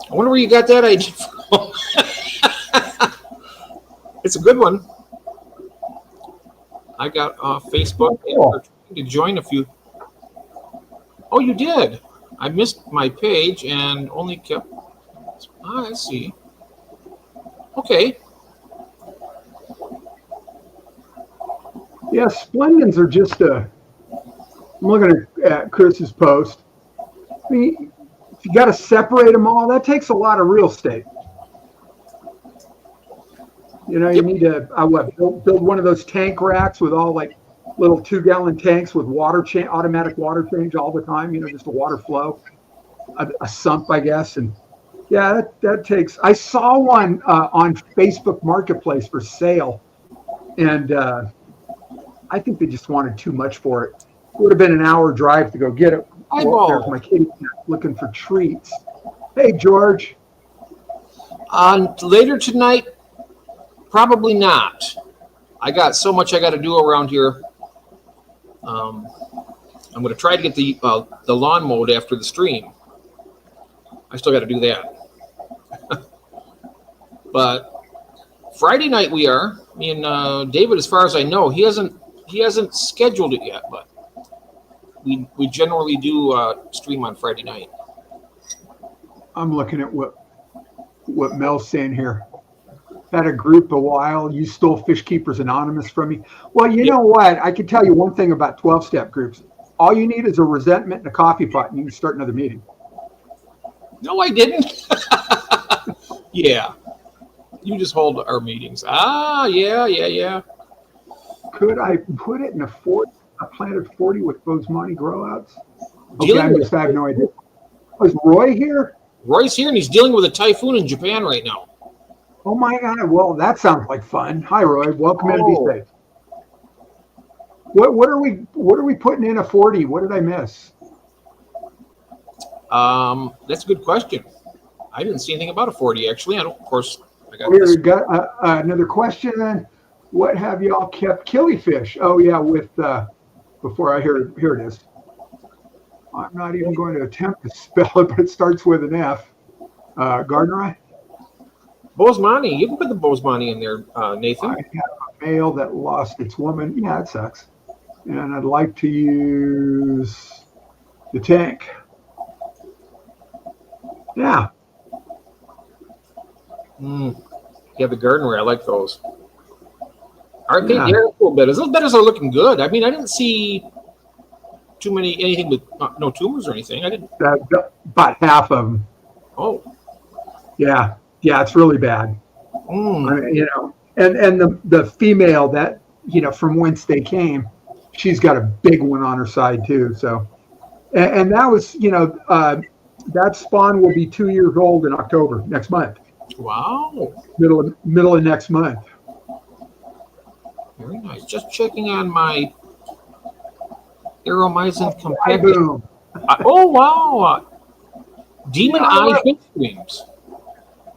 I wonder where you got that idea from. It's a good one. I got Facebook and we're trying to join a few. Oh, you did. I missed my page and only kept. I see. Okay. Yeah, Splendens are just I'm looking at Chris's post. I mean, if you got to separate them all, that takes a lot of real estate. You need to build one of those tank racks with all like little 2-gallon tanks with automatic water change all the time. Just a water flow, a sump, I guess. And yeah, that takes. I saw one on Facebook Marketplace for sale, and I think they just wanted too much for it. It would have been an hour drive to go get it. There's my kitty looking for treats. Hey, George. Later tonight, probably not. I got so much I got to do around here. I'm going to try to get the lawn mowed after the stream. I still got to do that. But Friday night me and David, as far as I know, he hasn't scheduled it yet, but we generally do stream on Friday night. I'm looking at what Mel's saying here. had a group a while. You stole Fish Keepers Anonymous from me. Well, you know what? I can tell you one thing about 12-step groups. All you need is a resentment and a coffee pot, and you can start another meeting. No, I didn't. Yeah. You just hold our meetings. Yeah. Could I put it in a 40? I planted 40 with Bosemani grow-outs. Okay, I have no idea. Was Roy here? Roy's here, and he's dealing with a typhoon in Japan right now. Oh my God! Well, that sounds like fun. Hi, Roy. Welcome in to Be Safe. What are we putting in a 40? What did I miss? That's a good question. I didn't see anything about a 40 actually. I got We got another question. Then, what have y'all kept killifish? Oh yeah, with before I here it is. I'm not even going to attempt to spell it, but it starts with an F. Gardner. Bosemani. You can put the Bosemani in there, Nathan. I have a male that lost its woman. Yeah, it sucks. And I'd like to use the tank. Yeah. Yeah, the Gardner. I like those. Aren't they? They're a little better. Those betters are looking good. I mean, I didn't see anything with no tumors or anything. I didn't. About half of them. Oh. Yeah, it's really bad. I mean, and the female that from whence they came, she's got a big one on her side too. So, and that was that spawn will be 2 years old in October next month. Wow. Middle of next month. Very nice. Just checking on my Aromycin compacted. Oh wow! Demon Eye fish streams.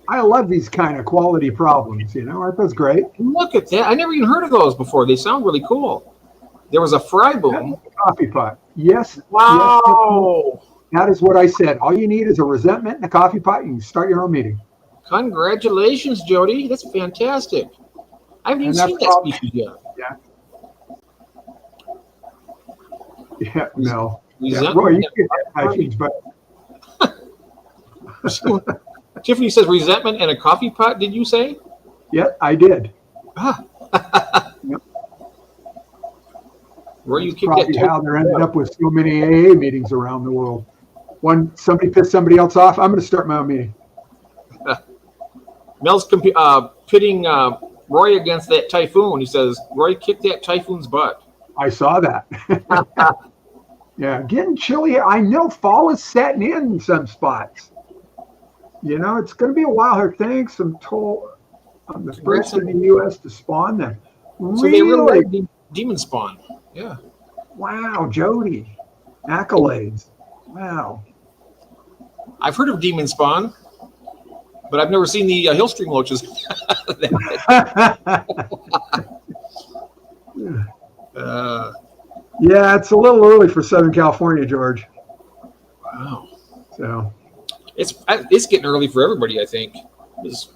I love these kind of quality problems. Aren't those great? Look at that! I never even heard of those before. They sound really cool. There was a fry boom. Coffee pot. Yes. Wow. Yes, that is what I said. All you need is a resentment and a coffee pot. You can start your own meeting. Congratulations, Jody. That's fantastic. I haven't even seen that species yet. Yeah, no. Yeah, Roy, you get that but Tiffany says resentment and a coffee pot, did you say? Yeah, I did. Yep. Roy, you keep probably how they're ended up with so many AA meetings around the world. Somebody pissed somebody else off, I'm going to start my own meeting. Mel's pitting Roy against that typhoon. He says, Roy kicked that typhoon's butt. I saw that. Yeah, getting chilly. I know fall is setting in some spots. It's going to be a while here. Thanks. I'm told on the first in the U.S. to spawn them. So they really like demon spawn. Yeah. Wow, Jody. Accolades. Wow. I've heard of demon spawn, but I've never seen the hillstream loaches. Yeah, it's a little early for Southern California, George. Wow. So it's getting early for everybody, I think.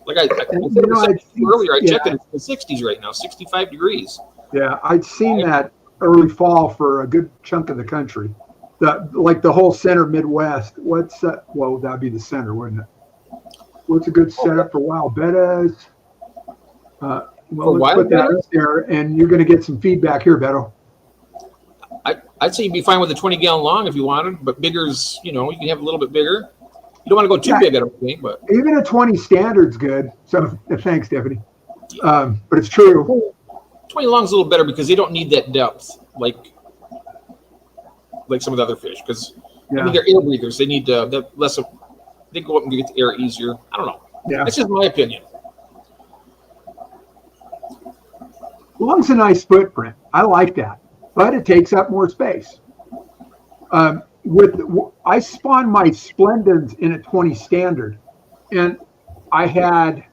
Like I said earlier, I checked it. It's the 60s right now, 65 degrees. Yeah, I'd seen that early fall for a good chunk of the country. The whole center Midwest. What's that? Well, that'd be the center, wouldn't it? What's a good setup for wild bettas? Let's put that up there, and you're going to get some feedback here, Beto. I'd say you'd be fine with a 20-gallon long if you wanted, but bigger's, you can have a little bit bigger. You don't want to go too big, I don't think, but even a 20 standard's good. So thanks, Stephanie. But it's true. 20 long's a little better because they don't need that depth like some of the other fish. Because I mean, they're air breathers. They need less of. They go up and get the air easier. I don't know. Yeah, that's just my opinion. Long's a nice footprint. I like that, but it takes up more space. I spawned my Splendens in a 20 standard, and I had,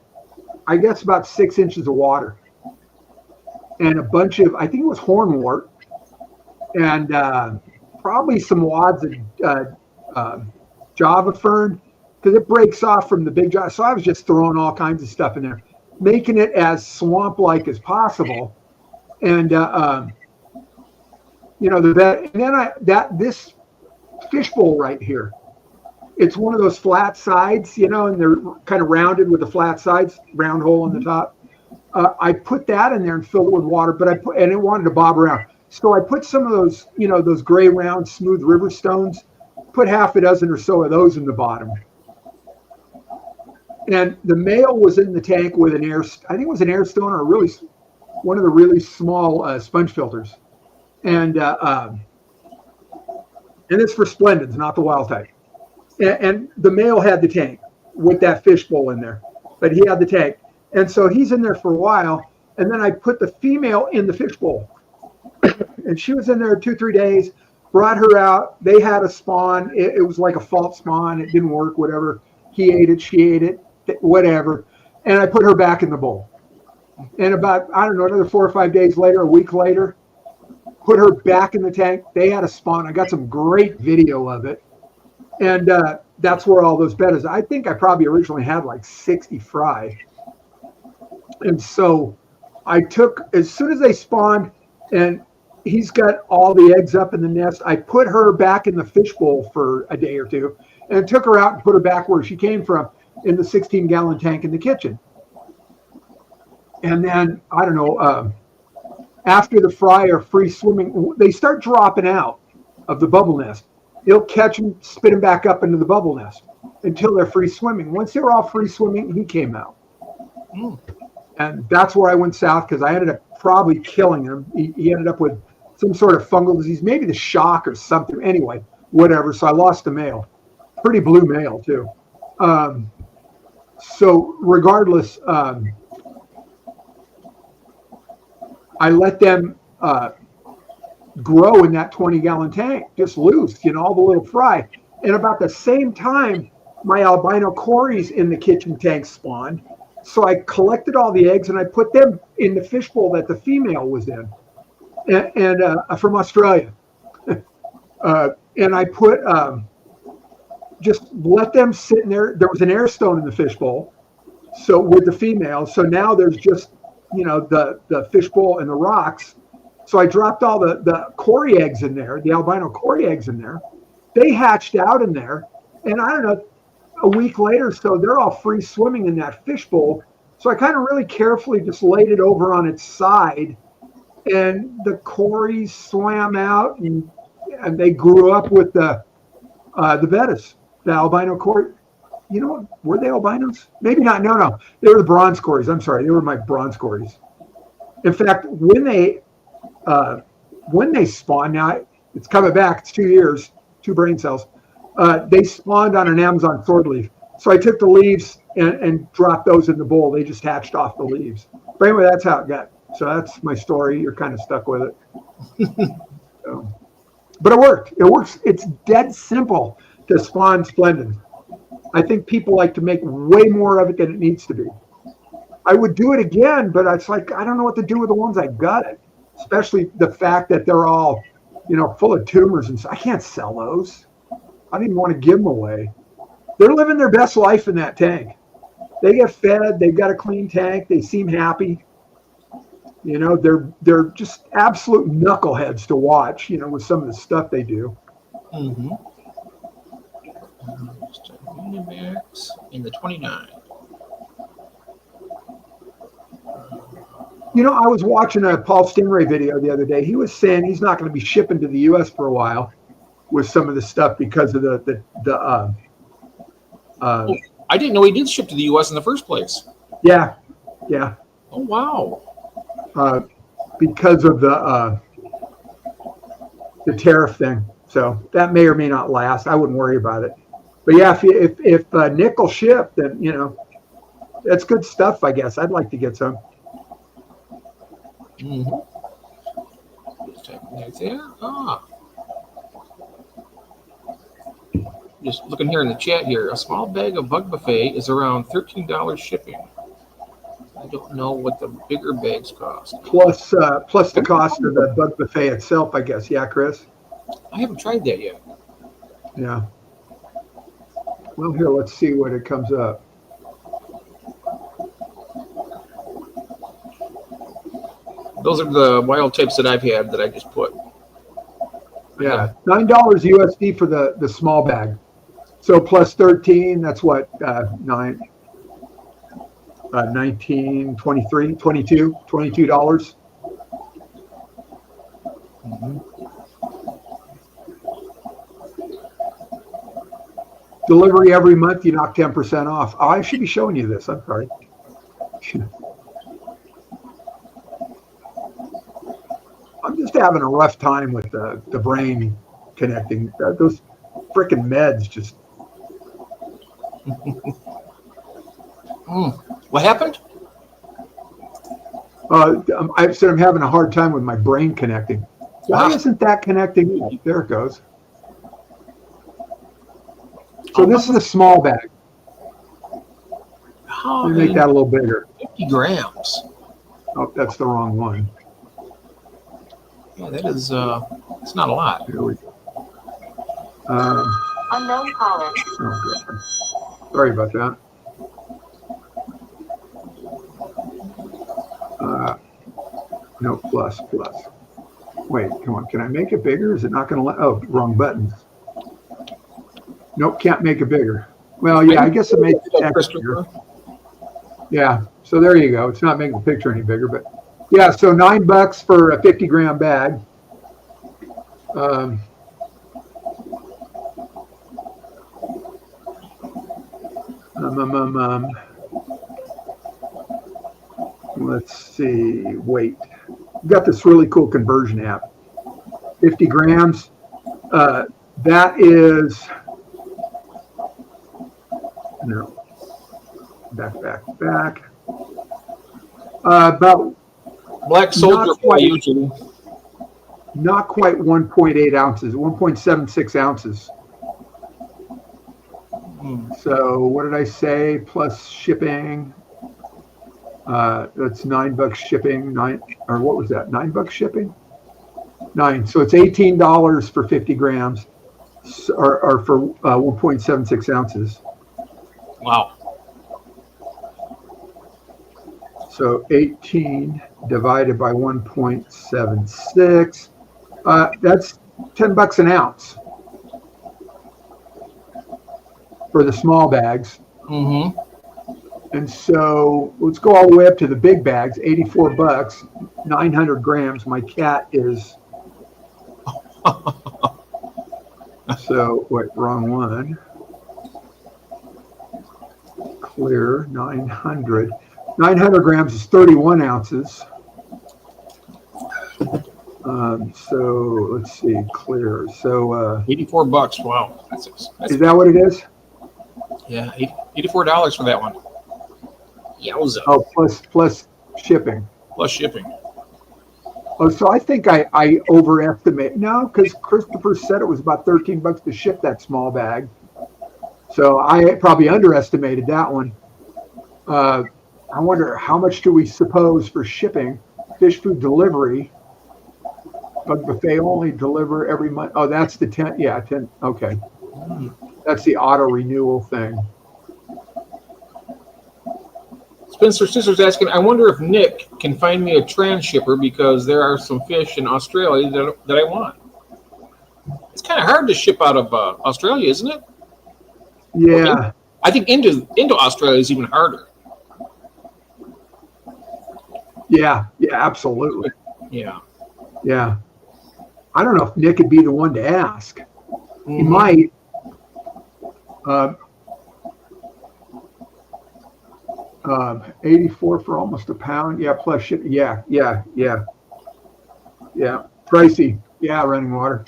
I guess, about 6 inches of water and a bunch of, I think it was hornwort, and probably some wads of Java fern, because it breaks off from the big Java. So I was just throwing all kinds of stuff in there, making it as swamp-like as possible. And this fishbowl right here It's one of those flat sides, you know, and they're kind of rounded with the flat sides, round hole in the top. I put that in there and filled it with water, but and it wanted to bob around. So I put some of those, you know, those gray, round, smooth river stones, put half a dozen or so of those in the bottom. And the male was in the tank with an I think it was an air stone or one of the really small sponge filters. And it's for splendens, not the wild type. And the male had the tank with that fishbowl in there, but he had the tank. And so he's in there for a while. And then I put the female in the fishbowl. And she was in there 2-3 days, brought her out. They had a spawn. It was like a false spawn. It didn't work, whatever. He ate it, she ate it, whatever. And I put her back in the bowl. And about, I don't know, another 4 or 5 days later, a week later, put her back in the tank. They had a spawn. I got some great video of it. And that's where all those bettas. I think I probably originally had like 60 fry. And so I took, as soon as they spawned, and he's got all the eggs up in the nest, I put her back in the fishbowl for a day or two and took her out and put her back where she came from in the 16-gallon tank in the kitchen. And then, I don't know, after the fry are free swimming, they start dropping out of the bubble nest. He'll catch them, spit them back up into the bubble nest until they're free swimming. Once they were all free swimming, he came out. And that's where I went south, because I ended up probably killing him. He ended up with some sort of fungal disease, maybe the shock or something. Anyway, whatever. So I lost the male. Pretty blue male, too. So regardless, I let them grow in that 20-gallon tank, just loose, you know, all the little fry. And about the same time, my albino cories in the kitchen tank spawned. So I collected all the eggs and I put them in the fishbowl that the female was in, and from Australia. And I put, just let them sit in there. There was an air stone in the fishbowl, so with the female. So now there's just, you know, the fishbowl and the rocks. So I dropped all the cory eggs in there, the albino cory eggs in there. They hatched out in there, and I don't know, a week later, so they're all free swimming in that fishbowl. So I kind of really carefully just laid it over on its side, and the cories swam out, and they grew up with the bettas, the albino cory. You know what? Were they albinos? Maybe not. No. They were the bronze cories. I'm sorry. They were my bronze cories. In fact, when they spawn, now it's coming back. It's 2 years, 2 brain cells. They spawned on an Amazon sword leaf. So I took the leaves and dropped those in the bowl. They just hatched off the leaves. But anyway, that's how it got. So that's my story. You're kind of stuck with it. But it worked. It works. It's dead simple to spawn splendens. I think people like to make way more of it than it needs to be. I would do it again, but it's like, I don't know what to do with the ones I got it. Especially the fact that they're all, you know, full of tumors, and so I can't sell those. I didn't want to give them away. They're living their best life in that tank. They get fed. They've got a clean tank. They seem happy. You know, they're just absolute knuckleheads to watch, you know, with some of the stuff they do. Mm-hmm. Unimax in the 29. You know, I was watching a Paul Stingray video the other day. He was saying he's not going to be shipping to the U.S. for a while with some of the stuff because of I didn't know he did ship to the U.S. in the first place. Yeah. Oh, wow. Because of the tariff thing. So that may or may not last. I wouldn't worry about it. But yeah, if Nick will ship, then, you know, that's good stuff, I guess. I'd like to get some. Mm-hmm. Right there. Just looking here in the chat here. A small bag of Bug Buffet is around $13 shipping. I don't know what the bigger bags cost. Plus the cost of the Bug Buffet itself, I guess. Yeah, Chris? I haven't tried that yet. Yeah. Well, here, let's see what it comes up. Those are the wild types that I've had that I just put. Yeah, $9 USD for the small bag. So plus 13, that's what, 19, 23, 22, $22. Mm-hmm. Delivery every month, you knock 10% off. Oh, I should be showing you this. I'm sorry. I'm just having a rough time with the brain connecting. Those freaking meds just. What happened? I said I'm having a hard time with my brain connecting. Why isn't that connecting? There it goes. So this is a small bag. How Let me make that a little bigger. 50 grams. Oh, that's the wrong one. Yeah, that is. It's not a lot. Here we go. Unknown caller. Oh, God. Sorry about that. No, plus. Wait, come on. Can I make it bigger? Is it not going to let? Oh, wrong buttons. Nope, can't make it bigger. Well, yeah, I guess it makes it bigger. Yeah, so there you go. It's not making the picture any bigger, but yeah, so $9 for a 50-gram bag. Let's see, weight. We've got this really cool conversion app. 50 grams. That is, no, back. About Black Soldier Fly usually. not quite 1.8 ounces, 1.76 ounces. So what did I say? Plus shipping. That's $9 shipping. Or what was that? $9 shipping? $9. So it's $18 for 50 grams, or for 1.76 ounces. Wow. So 18 divided by 1.76. That's $10 an ounce for the small bags. Mm-hmm. And so let's go all the way up to the big bags, $84, 900 grams. My cat is. So, wait, wrong one. Clear, 900. 900 grams is 31 ounces. So let's see, clear. So $84. Wow. That's is that what it is? Yeah, $84 for that one. Yowza. Oh, plus shipping. Plus shipping. Oh, so I think I overestimate. No, because Christopher said it was about $13 to ship that small bag. So I probably underestimated that one. I wonder how much do we suppose for shipping? Fish food delivery. Bug buffet only deliver every month. Oh, that's the 10. Yeah, 10. Okay. That's the auto renewal thing. Spencer Sisters asking, I wonder if Nick can find me a trans-shipper because there are some fish in Australia that I want. It's kind of hard to ship out of Australia, isn't it? Yeah. Okay. I think into Australia is even harder. Yeah, absolutely. Yeah. I don't know if Nick could be the one to ask. Mm-hmm. He might. 84 for almost a pound. Yeah, plus shit. Yeah. Pricey. Yeah, running water.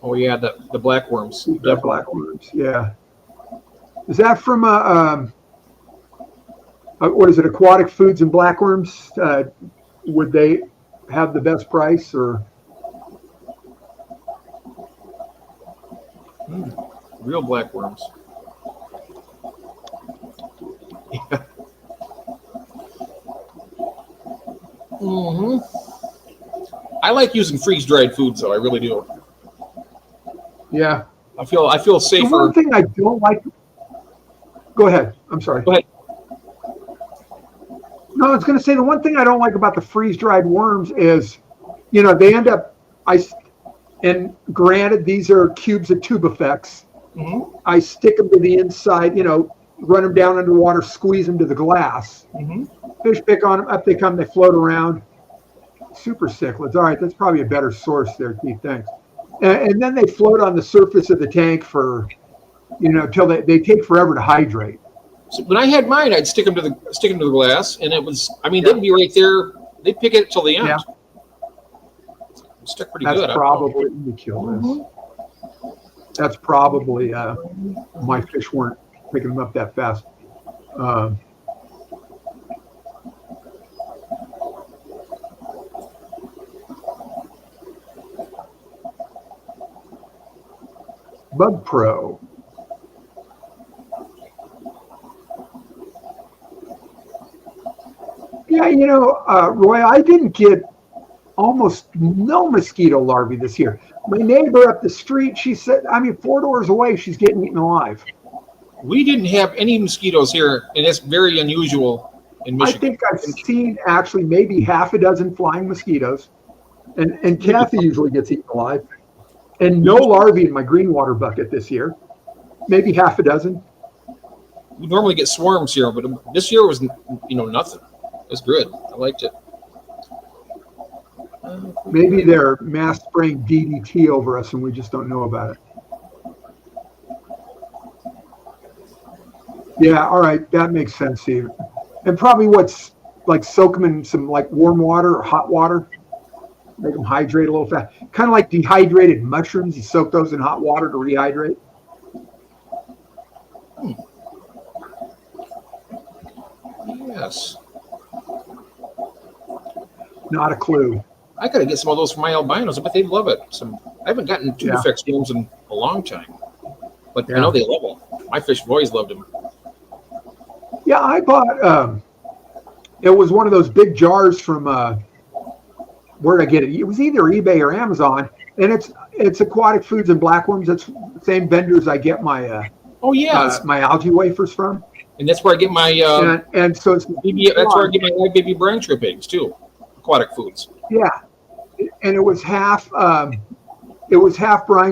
Oh yeah, the blackworms. The blackworms. Yeah. Is that from what is it? Aquatic Foods and Blackworms? Would they have the best price or? Real blackworms. Yeah. Mm-hmm. I like using freeze-dried foods, though. I really do. Yeah. I feel safer. The one thing I don't like. Go ahead. I'm sorry. Go ahead. No, I was going to say the one thing I don't like about the freeze-dried worms is, they end up. And granted, these are cubes of tube effects, Mm-hmm. I stick them to the inside, run them down underwater, squeeze them to the glass. Mm-hmm. Fish pick on them, up they come, they float around. Super cichlids. All right, that's probably a better source there, Keith. Thanks. And then they float on the surface of the tank for, till they take forever to hydrate. So when I had mine, I'd stick them to the glass, and it was. I mean, they'd be right there. They'd pick it till the end. Yeah. It stuck pretty That's good. probably let me kill this. That's probably my fish weren't picking them up that fast. Bug Pro. Yeah, Roy, I didn't get almost no mosquito larvae this year. My neighbor up the street, she said, 4 doors away, she's getting eaten alive. We didn't have any mosquitoes here, and that's very unusual in Michigan. I think I've seen actually maybe half a dozen flying mosquitoes, and Kathy usually gets eaten alive. And no larvae in my green water bucket this year. Maybe half a dozen. We normally get swarms here, but this year was, nothing. It was good. I liked it. Maybe they're mass spraying DDT over us and we just don't know about it. Yeah, all right. That makes sense, Steve. And probably soak them in some warm water or hot water. Make them hydrate a little fast. Kind of like dehydrated mushrooms. You soak those in hot water to rehydrate. Yes. Not a clue. I got to get some of those for my albinos. I bet they'd love it. I haven't gotten Tubifex ones in a long time, but I know they love them. My fish have always loved them. Yeah, I bought. It was one of those big jars from. Where did I get it? It was either eBay or Amazon, and it's Aquatic Foods and Blackworms. It's the same vendors I get my my algae wafers from. And that's where I get my and so it's that's where I get my live baby brine shrimp eggs too. Aquatic Foods. Yeah, and it was half brine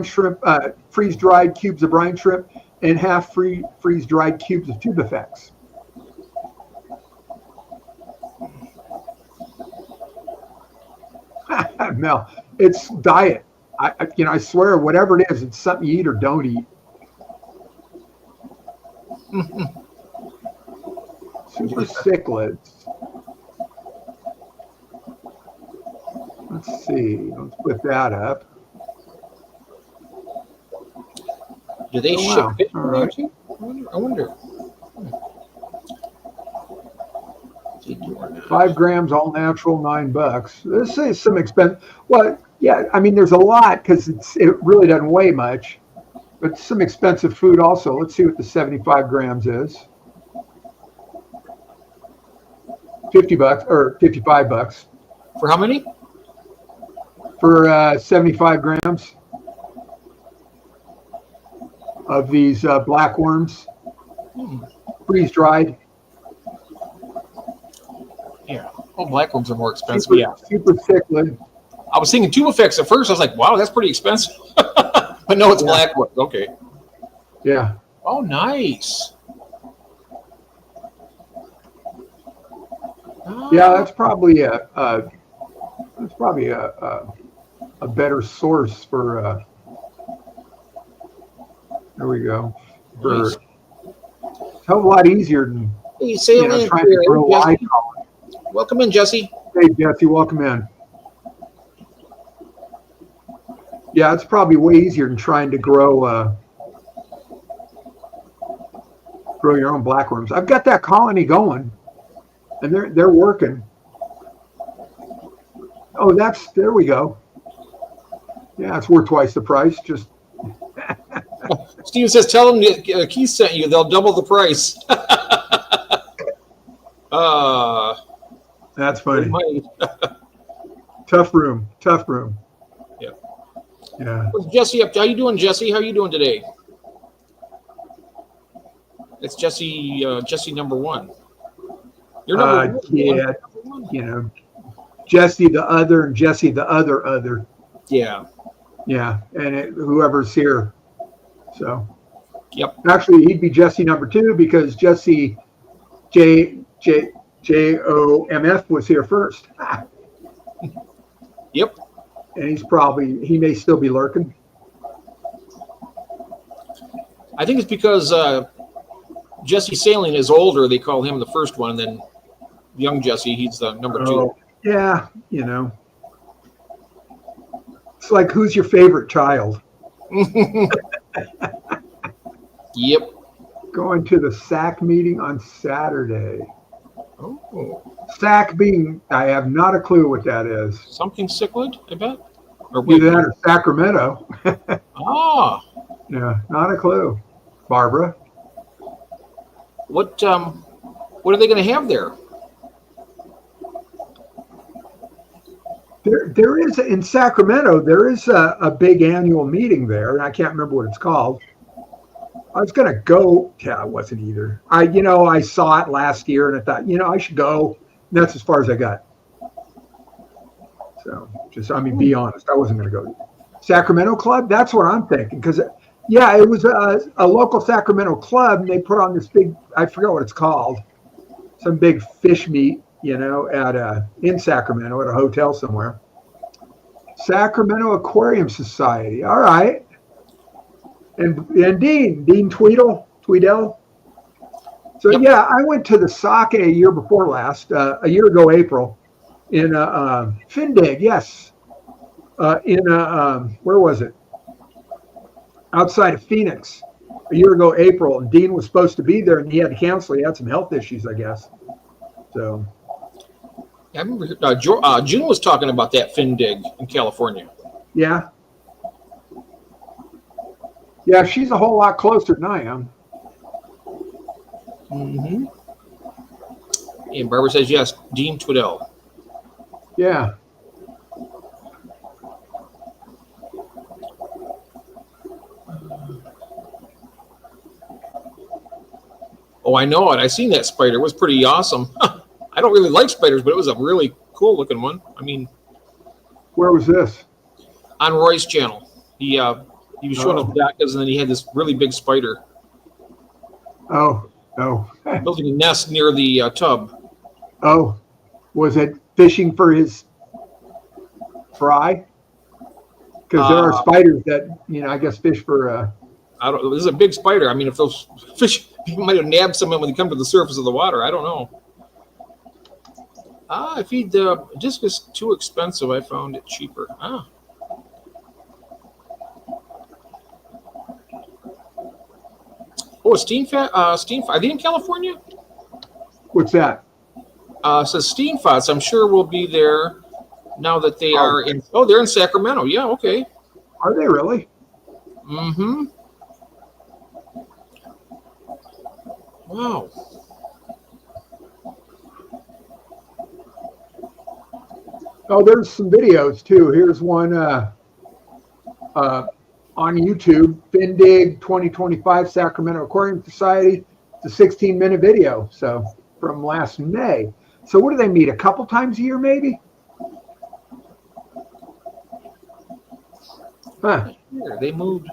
shrimp, freeze dried cubes of brine shrimp, and half freeze dried cubes of Tubifex. Mel, it's diet. I swear, whatever it is, it's something you eat or don't eat. Super cichlids. Let's see. Let's put that up. Do they ship wow. fish? All right. I wonder. 5 grams, all natural, $9. This is some expense. Well, yeah, there's a lot because it really doesn't weigh much, but some expensive food also. Let's see what the 75 grams is. $50 or $55 For how many? For 75 grams of these blackworms, freeze dried. Yeah. Oh, blackworms are more expensive. Super cichlid. I was thinking Tubifex at first. I was like, wow, that's pretty expensive. But no, it's blackworms. Okay. Yeah. Oh, nice. Yeah, that's probably a better source for. There we go. Nice. It's a hell of a lot easier than trying to grow live. Welcome in, Jesse. Hey, Jesse, welcome in. Yeah, it's probably way easier than trying to grow your own blackworms. I've got that colony going, and they're working. Oh, there we go. Yeah, it's worth twice the price. Just Steven says, tell them Keith sent you. They'll double the price. That's funny. Tough room. Yeah. Yeah. What's Jesse up to? How you doing, Jesse? How are you doing today? It's Jesse. Jesse number 1. You're number 1. Yeah. Jesse the other and Jesse the other. Yeah. Yeah, and whoever's here. So. Yep. Actually, he'd be Jesse number 2 because Jesse JOMF was here first. Yep. And he may still be lurking. I think it's because Jesse Sailing is older. They call him the first one, and then young Jesse, he's the number 2. Oh, yeah, It's like, who's your favorite child? Yep. Going to the SAC meeting on Saturday. Oh. SAC being, I have not a clue what that is. Something cichlid, I bet. Or Either that or Sacramento. Ah. Yeah, not a clue. Barbara? What are they going to have there? There is, in Sacramento, there is a big annual meeting there, and I can't remember what it's called. I was going to go. Yeah, I wasn't either. I saw it last year, and I thought, I should go. And that's as far as I got. So, be honest, I wasn't going to go. Sacramento Club, that's what I'm thinking. Because, it was a local Sacramento club, and they put on this big, I forgot what it's called, some big fish meet, in Sacramento at a hotel somewhere. Sacramento Aquarium Society. All right. And Dean Tweedle. So, yep. Yeah, I went to the sake a year before last, a year ago, April, in Findig, yes. Where was it? Outside of Phoenix, a year ago, April. And Dean was supposed to be there, and he had to cancel. He had some health issues, I guess. So. I remember June was talking about that Findig in California. Yeah. Yeah, she's a whole lot closer than I am. Mm-hmm. And Barbara says, yes, Dean Tweedle. Yeah. Oh, I know it. I seen that spider. It was pretty awesome. I don't really like spiders, but it was a really cool looking one. Where was this? On Roy's channel. He was showing us Dakas, and then he had this really big spider. Oh. Building a nest near the tub. Oh. Was it fishing for his fry? Because there are spiders that, I guess fish for... I don't. This is a big spider. If those fish, people might have nabbed some when they come to the surface of the water. I don't know. I feed the discus too expensive. I found it cheaper. Oh, Steam. Are they in California? What's that? Says Steam Fots. I'm sure we'll be there now that they are in. Oh, they're in Sacramento. Yeah. Okay. Are they really? Mm-hmm. Wow. Oh, there's some videos too. Here's one on YouTube, Findig 2025 Sacramento Aquarium Society. It's a 16-minute video, so from last May. So what do they meet? A couple times a year, maybe? Huh. Here, they moved.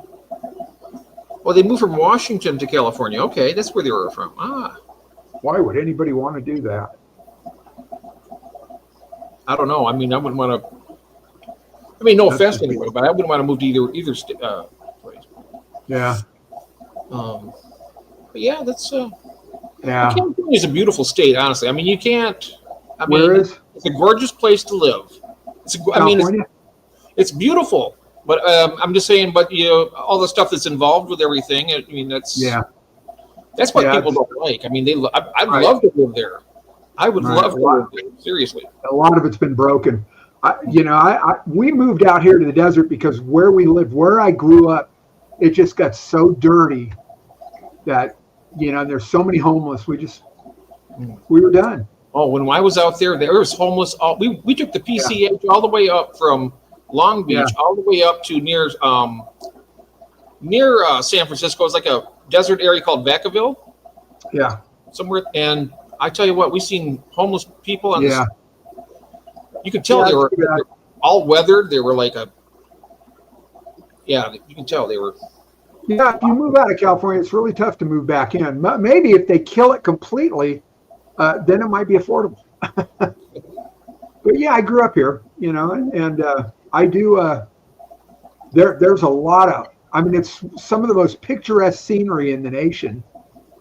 Well, they moved from Washington to California. Okay, that's where they were from. Why would anybody want to do that? I don't know. I wouldn't want to. No offense to anybody, but I wouldn't want to move to either place. Yeah. But yeah, that's. Yeah. California is a beautiful state, honestly. You can't. Where is? It's a gorgeous place to live. California? It's beautiful. But I'm just saying, all the stuff that's involved with everything. That's That's what people don't like. I'd love to live there. I would love to live there. Seriously, a lot of it's been broken. We moved out here to the desert because where we lived, where I grew up, it just got so dirty that there's so many homeless. We were done. Oh, when I was out there was homeless. We took the PCH all the way up from Long Beach, all the way up to near San Francisco. It's like a desert area called Vacaville. Yeah. Somewhere. And I tell you what, we seen homeless people on this. You could tell they were all weathered. They were like you can tell they were. Yeah, if you move out of California, it's really tough to move back in. Maybe if they kill it completely, then it might be affordable. But yeah, I grew up here, and I do. There's a lot of. I mean, it's some of the most picturesque scenery in the nation.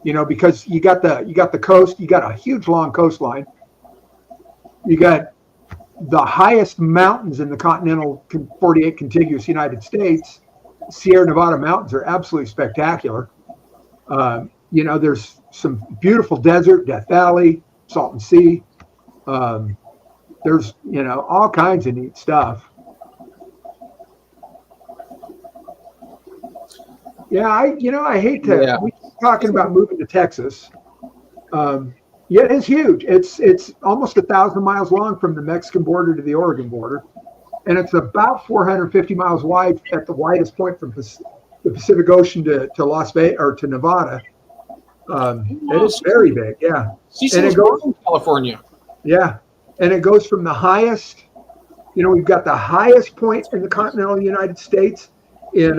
Because you got the coast, you got a huge long coastline. You got the highest mountains in the continental 48 contiguous United States. Sierra Nevada mountains are absolutely spectacular. There's some beautiful desert, Death Valley, Salton Sea. There's, all kinds of neat stuff. Yeah, I hate to. Yeah. We keep talking about moving to Texas. Yeah, it's huge. It's almost 1,000 miles long from the Mexican border to the Oregon border, and it's about 450 miles wide at the widest point from the Pacific Ocean to Las Vegas or to Nevada. It is very big. Yeah, Cecil was born in California. Yeah, and it goes from the highest. We've got the highest point in the continental United States in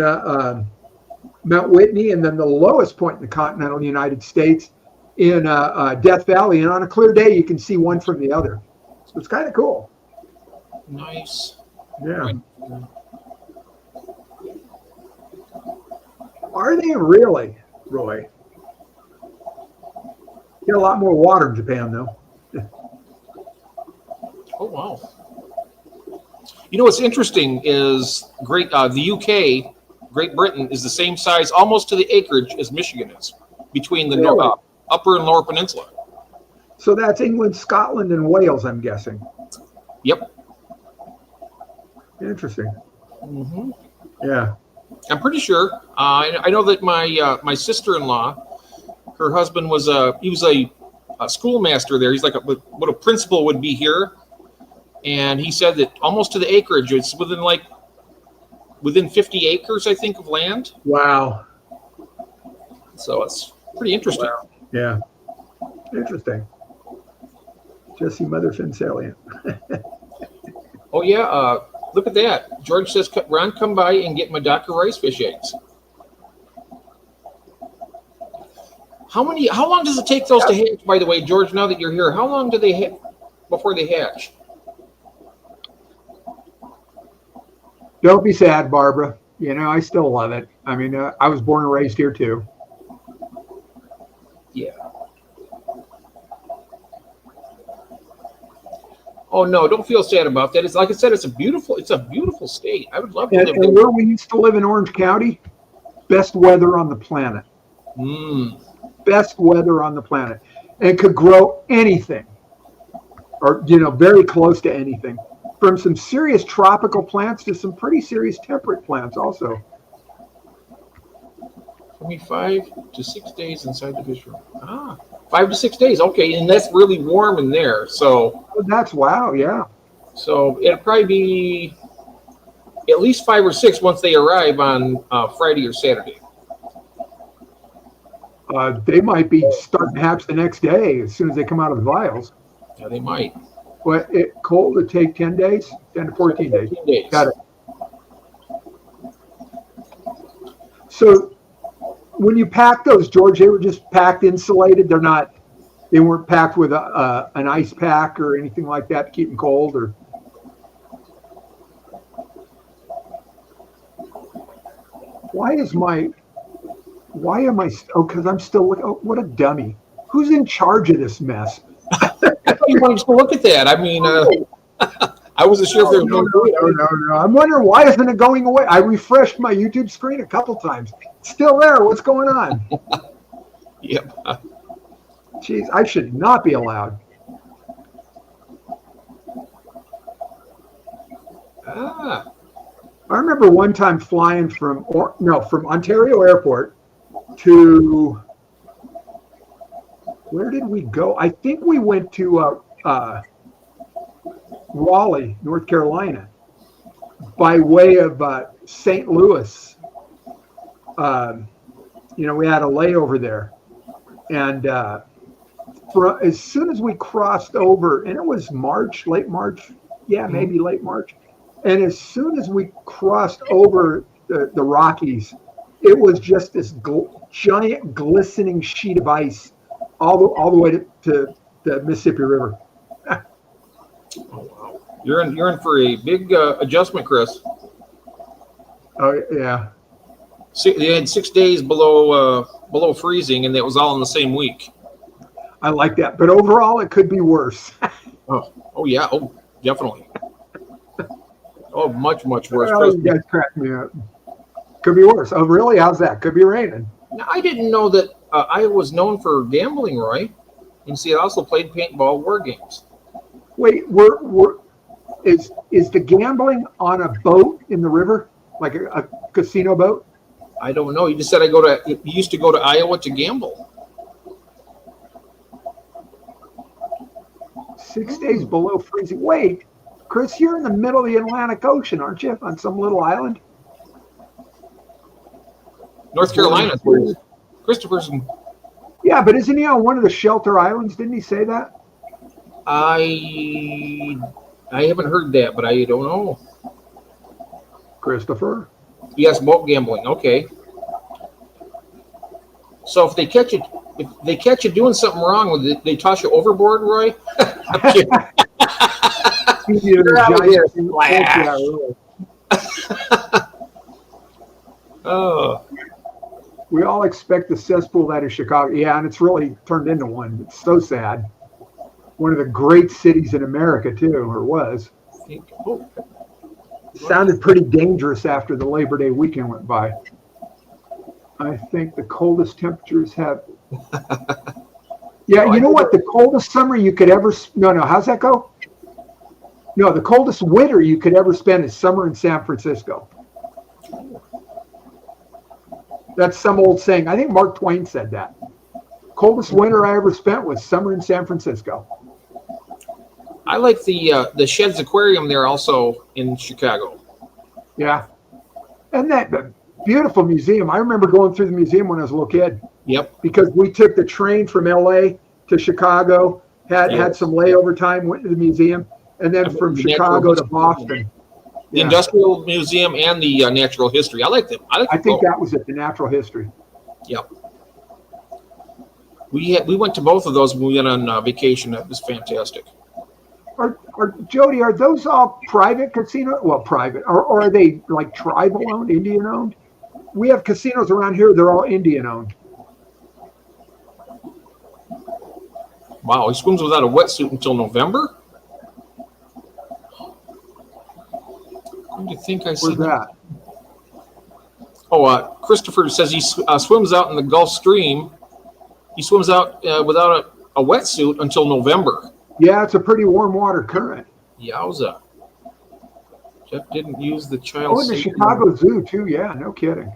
Mount Whitney, and then the lowest point in the continental United States in Death Valley. And on a clear day, you can see one from the other. So it's kind of cool. Nice. Yeah. Are they really, Roy? Get a lot more water in Japan, though. Oh, wow. What's interesting is the UK, Great Britain, is the same size, almost to the acreage, as Michigan is, between the upper and lower peninsula. So that's England, Scotland, and Wales, I'm guessing. Yep. Interesting. Mm-hmm. Yeah. I'm pretty sure. I know that my sister-in-law, her husband was a schoolmaster there. He's like what a principal would be here, and he said that almost to the acreage, it's within 50 acres, I think, of land. Wow. So it's pretty interesting. Wow. Yeah. Interesting. Jesse Motherfin salient. Oh yeah. Look at that. George says, Ron, come by and get my Dr. Rice fish eggs. How long does it take those to hatch, by the way, George, now that you're here? How long do they hatch before they hatch? Don't be sad, Barbara. I still love it. I mean, I was born and raised here too. Yeah. Oh no, don't feel sad about that. It's like I said, it's a beautiful state. I would love to live there. And where we used to live in Orange County, best weather on the planet. Best weather on the planet, and could grow anything, or very close to anything, from some serious tropical plants to some pretty serious temperate plants also. 5 to 6 days inside the fish room. 5 to 6 days. Okay, and that's really warm in there. So that's wow, yeah. So it'll probably be at least 5 or 6 once they arrive on Friday or Saturday. They might be starting to hatch the next day as soon as they come out of the vials. Yeah, they might. But cold to take 10 days, 10 to 14 days. Got it. So when you pack those, George, they were just packed insulated. They weren't packed with an ice pack or anything like that to keep them cold, or. Why am I? Oh, because I'm still looking. Oh, what a dummy! Who's in charge of this mess? I thought you wanted to look at that. I mean, I wasn't sure if there was no. I'm wondering why isn't it going away? I refreshed my YouTube screen a couple times. It's still there. What's going on? Yep. Jeez, I should not be allowed. I remember one time flying from Ontario Airport to, where did we go? I think we went to Raleigh, North Carolina, by way of St. Louis. We had a layover there, and as soon as we crossed over, and it was late March, maybe late March. And as soon as we crossed over the Rockies it was just this giant glistening sheet of ice all the way to the Mississippi River. Oh wow! You're in for a big adjustment, Chris. Oh yeah. They had 6 days below freezing, and it was all in the same week. I like that, but overall, it could be worse. Oh yeah, oh definitely. Oh, much worse. Well, you guys cracked me up. Could be worse. Oh, really? How's that? Could be raining. Now, I didn't know that Iowa was known for gambling, Roy. You see, it also played paintball war games. Wait, is the gambling on a boat in the river, like a casino boat? I don't know. You just said you used to go to Iowa to gamble. 6 days below freezing. Wait, Chris, you're in the middle of the Atlantic Ocean, aren't you? On some little island? North Carolina. Christopher's. Yeah, but isn't he on one of the shelter islands? Didn't he say that? I haven't heard that, but I don't know. Christopher? Yes, boat gambling. Okay. So if they catch you doing something wrong with it, they toss you overboard, Roy. Oh. We all expect the cesspool out of Chicago. Yeah, and it's really turned into one. It's so sad. One of the great cities in America, too, or was. Sounded pretty dangerous after the Labor Day weekend went by. I think the coldest temperatures have. Yeah, you know what? The coldest summer you could ever. No, how's that go? No, the coldest winter you could ever spend is summer in San Francisco. That's some old saying. I think Mark Twain said that. Coldest winter I ever spent was summer in San Francisco. I like the Sheds Aquarium there also in Chicago. Yeah. And that beautiful museum. I remember going through the museum when I was a little kid. Yep. Because we took the train from LA to Chicago, had some layover time, went to the museum, and then from Chicago to Boston. The Industrial Museum and the Natural History. I like them. I think that was it, the Natural History. Yep. We went to both of those when we went on vacation. That was fantastic. Jody, are those all private casinos? Well, private. Or are they like tribal owned, Indian owned? We have casinos around here. They're all Indian owned. Wow, he swims without a wetsuit until November? When do you think I see that? Oh, Christopher says he swims out in the Gulf Stream. He swims out without a wetsuit until November. Yeah, it's a pretty warm water current. Yowza. Jeff didn't use the child. Oh, in the Chicago Zoo too. Yeah, no kidding.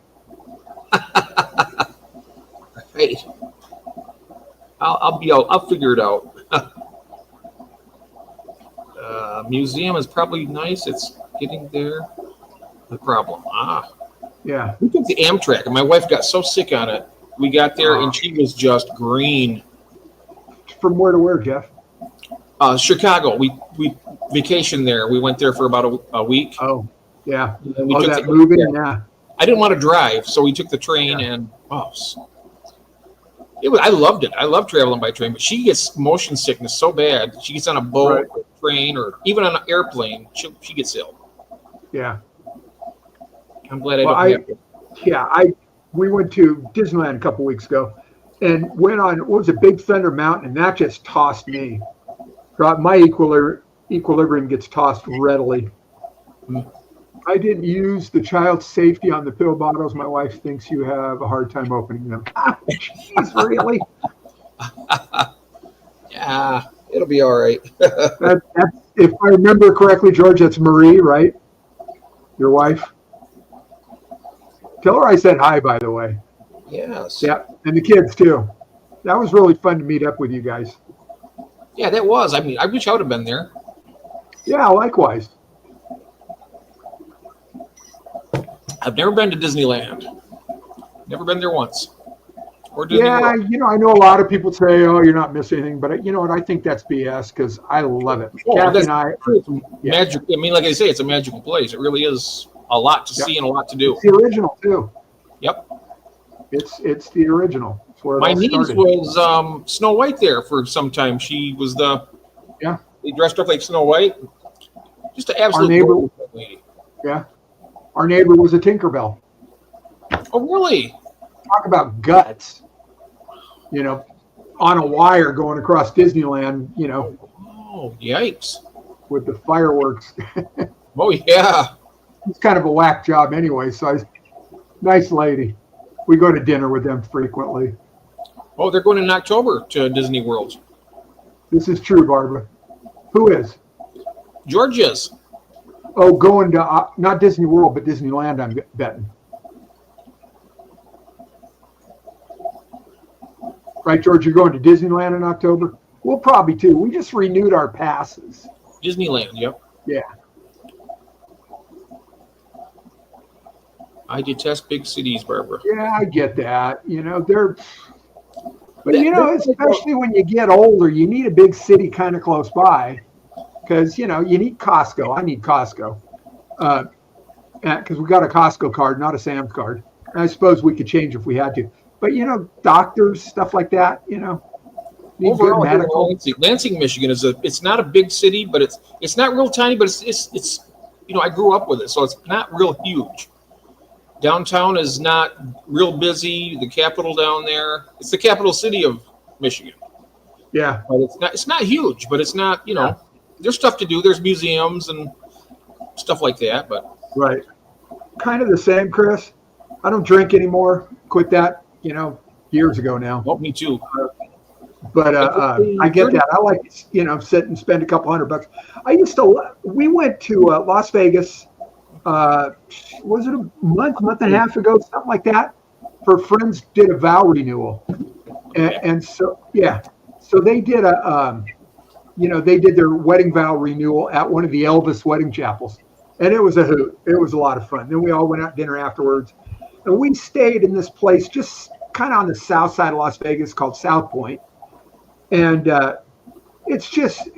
Hey, I'll figure it out. Museum is probably nice. It's getting there. The problem. Yeah. We took the Amtrak, and my wife got so sick on it. We got there, and she was just green. From where to where, Jeff? Chicago. We vacationed there. We went there for about a week. Oh, yeah. And we took that movie? Yeah. I didn't want to drive, so we took the train, and I loved it. I love traveling by train, but she gets motion sickness so bad. She gets on a boat, or train, or even on an airplane. She gets ill. Yeah. I'm glad I don't have to. Yeah, we went to Disneyland a couple weeks ago and went on, what was it, Big Thunder Mountain, and that just tossed me. My equilibrium gets tossed readily. I didn't use the child safety on the pill bottles. My wife thinks you have a hard time opening them. Jeez, really? Yeah, it'll be all right. If I remember correctly, George, that's Marie, right? Your wife? Tell her I said hi, by the way. Yes. Yeah, and the kids, too. That was really fun to meet up with you guys. Yeah, that was. I mean, I wish I would have been there. Yeah, likewise. I've never been to Disneyland. Never been there once. Or Yeah, I know a lot of people say, "Oh, you're not missing anything," but you know what? I think that's BS because I love it. Kathy and I. Magic. I mean, like I say, it's a magical place. It really is a lot to see and a lot to do. It's the original too. Yep. It's the original. It's where it My all niece started. was Snow White there for some time. She was they dressed up like Snow White. Just an absolute neighbor- gorgeous lady. Yeah. Our neighbor was a Tinkerbell. Oh, really? Talk about guts. You know, on a wire going across Disneyland, you know, Oh, yikes. with the fireworks. Oh, yeah. It's kind of a whack job anyway. So nice lady. We go to dinner with them frequently. Oh, they're going in October to Disney World. This is true, Barbara. Who is? Georgia's. Oh, going to not Disney World, but Disneyland, I'm betting. Right, George, you're going to Disneyland in October? We'll probably too. We just renewed our passes. Disneyland, yep. Yeah. I detest big cities, Barbara. Yeah, I get that. You know, but you know, especially when you get older, you need a big city kind of close by because, you know, you need Costco. I need Costco because we got a Costco card, not a Sam's card. And I suppose we could change if we had to. But, you know, doctors, stuff like that, you know, need Overall, good medical. Lansing, Michigan it's not a big city, but it's not real tiny, but it's you know, I grew up with it, so it's not real huge. Downtown is not real busy. The capital down there, it's the capital city of Michigan. Yeah. But it's not huge, but it's not, you know, there's stuff to do. There's museums and stuff like that, but Right. Kind of the same, Chris. I don't drink anymore. Quit that, you know, years ago now. oh, me too. But I get that. I like, you know, sit and spend a couple $100. We went to Las Vegas. Was it a month and a half ago, something like that? Her friends did a vow renewal, and so so they did they did their wedding vow renewal at one of the Elvis wedding chapels, and it was a hoot. It was a lot of fun. Then we all went out to dinner afterwards, and we stayed in this place just kind of on the south side of Las Vegas called South Point, and it's just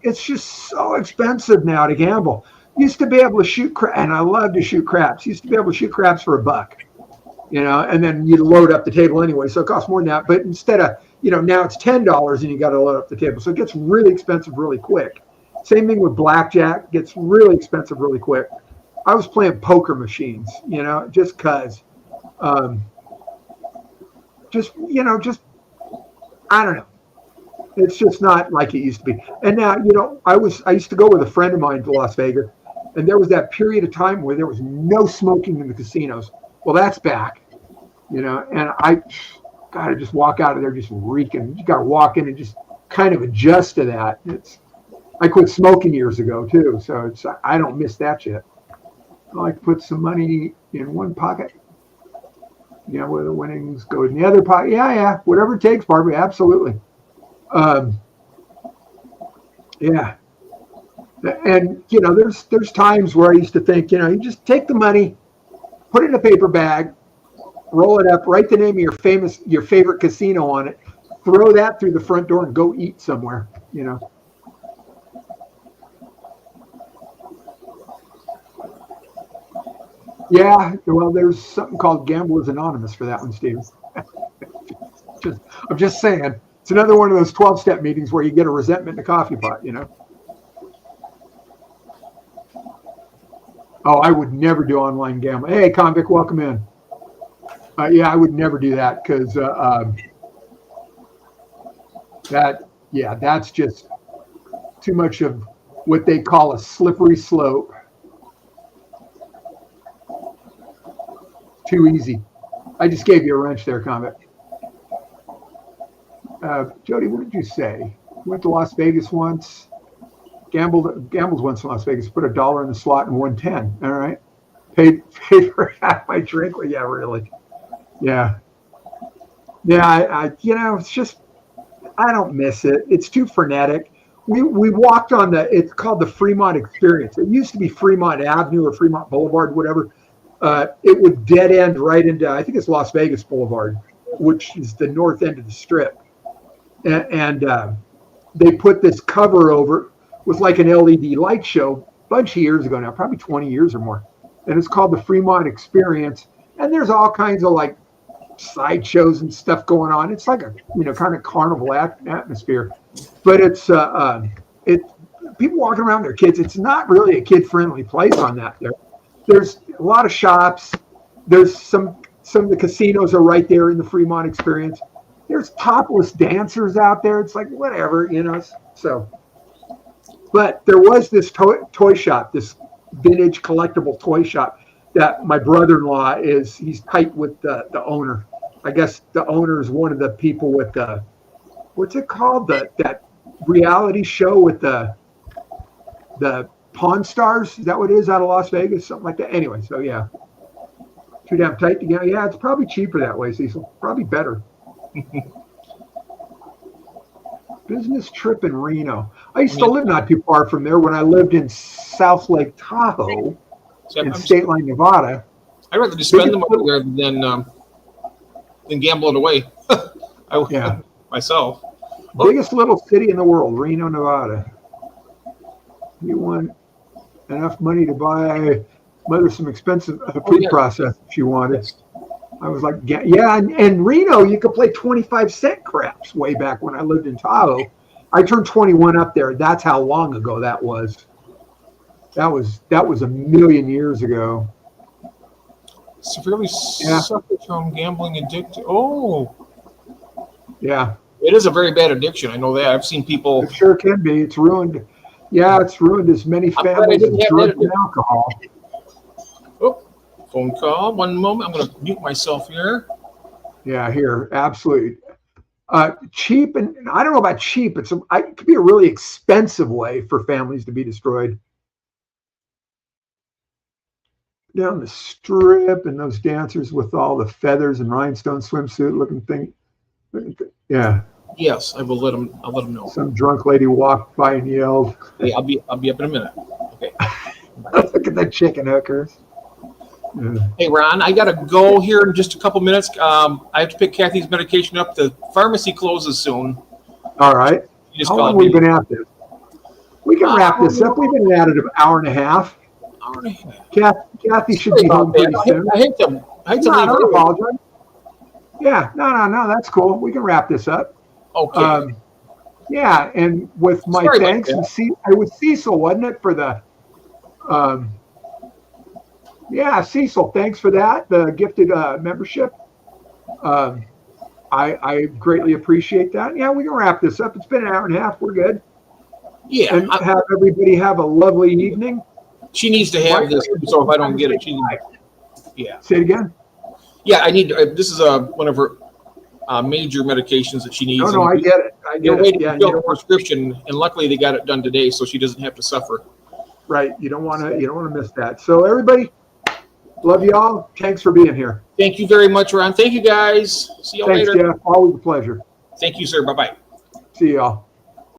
so expensive now to gamble. Used to be able to shoot and I love to shoot craps. Used to be able to shoot craps for $1, you know, and then you load up the table anyway, so it costs more than that. But instead of, you know, now it's $10 and you got to load up the table, so it gets really expensive really quick. Same thing with blackjack, gets really expensive really quick. I was playing poker machines, you know, just cause, just I don't know. It's just not like it used to be. And now, you know, I used to go with a friend of mine to Las Vegas, and there was that period of time where there was no smoking in the casinos. Well, that's back, you know, and I got to just walk out of there just reeking. You got to walk in and just kind of adjust to that. I quit smoking years ago too, so I don't miss that shit. I like to put some money in one pocket, you know, where the winnings go in the other pocket. Yeah, whatever it takes, Barbara, absolutely. Yeah. And, you know, there's times where I used to think, you know, you just take the money, put it in a paper bag, roll it up, write the name of your favorite casino on it, throw that through the front door and go eat somewhere, you know. Yeah, well, there's something called Gamblers Anonymous for that one, Steve. I'm just saying. It's another one of those 12-step meetings where you get a resentment in a coffee pot, you know. Oh, I would never do online gambling. Hey, convict, welcome in. Yeah, I would never do that because that's just too much of what they call a slippery slope. Too easy. I just gave you a wrench there, convict. Jody, what did you say? Went to Las Vegas once. Gambled once in Las Vegas. Put $1 in the slot and won 10. All right. Paid for half my drink. Well, yeah, really. Yeah. I you know, it's just I don't miss it. It's too frenetic. We walked on it's called the Fremont Experience. It used to be Fremont Avenue or Fremont Boulevard, whatever. It would dead end right into, I think it's Las Vegas Boulevard, which is the north end of the strip. And they put this cover over with like an LED light show a bunch of years ago now, probably 20 years or more. And it's called the Fremont Experience. And there's all kinds of like sideshows and stuff going on. It's like a kind of carnival atmosphere, but it's people walking around their kids. It's not really a kid friendly place on that. There's a lot of shops. There's some of the casinos are right there in the Fremont Experience. There's topless dancers out there. It's like whatever, so. But there was this toy shop, this vintage collectible toy shop that my brother-in-law he's tight with the owner. I guess the owner is one of the people with the, what's it called? That reality show with the Pawn Stars. Is that what it is out of Las Vegas? Something like that. Anyway, so yeah. Too damn tight to get. Yeah, it's probably cheaper that way, Cecil. Probably better. Business trip in Reno. I used to live not too far from there when I lived in South Lake Tahoe in State Line, Nevada. I'd rather just spend them over there than gamble it away. Myself. Biggest little city in the world, Reno, Nevada. You want enough money to buy Mother some expensive food processing she wanted. I was like, yeah, and Reno, you could play 25-cent craps way back when I lived in Tahoe. I turned 21 up there. That's how long ago that was. That was a million years ago. Severely suffers from gambling addiction. Oh. Yeah. It is a very bad addiction. I know that. I've seen people. It sure can be. It's ruined. Yeah, it's ruined as many families as drugs and alcohol. Oh, phone call. One moment. I'm going to mute myself here. Yeah, here. Absolutely. Cheap, and I don't know about cheap. It could be a really expensive way for families to be destroyed. Down the strip, and those dancers with all the feathers and rhinestone swimsuit looking thing. Yeah. Yes, I will let them. I'll let them know. Some drunk lady walked by and yelled. Hey, I'll be up in a minute. Okay. Look at that chicken hookers. Yeah. Hey, Ron, I got to go here in just a couple minutes. I have to pick Kathy's medication up. The pharmacy closes soon. All right. How long have we been at this? We can wrap this up. We've been at it an hour and a half. Kathy should be home pretty soon. I hate to leave. Don't apologize. Yeah, no, that's cool. We can wrap this up. Okay. Yeah, and with my thanks, and it was Cecil, wasn't it, for the Cecil, thanks for that, the gifted membership. I greatly appreciate that. Yeah, we can wrap this up. It's been an hour and a half. We're good. Yeah. And have everybody have a lovely evening. She needs to have this, so if I don't get it, she yeah. Say it again. Yeah, I need. This is one of her major medications that she needs. No, I get it. They're waiting to fill her prescription, and luckily they got it done today, so she doesn't have to suffer. Right. You don't want to miss that. So everybody, love you all. Thanks for being here. Thank you very much, Ron. Thank you, guys. See you later. Thanks, Jeff. Always a pleasure. Thank you, sir. Bye-bye. See y'all.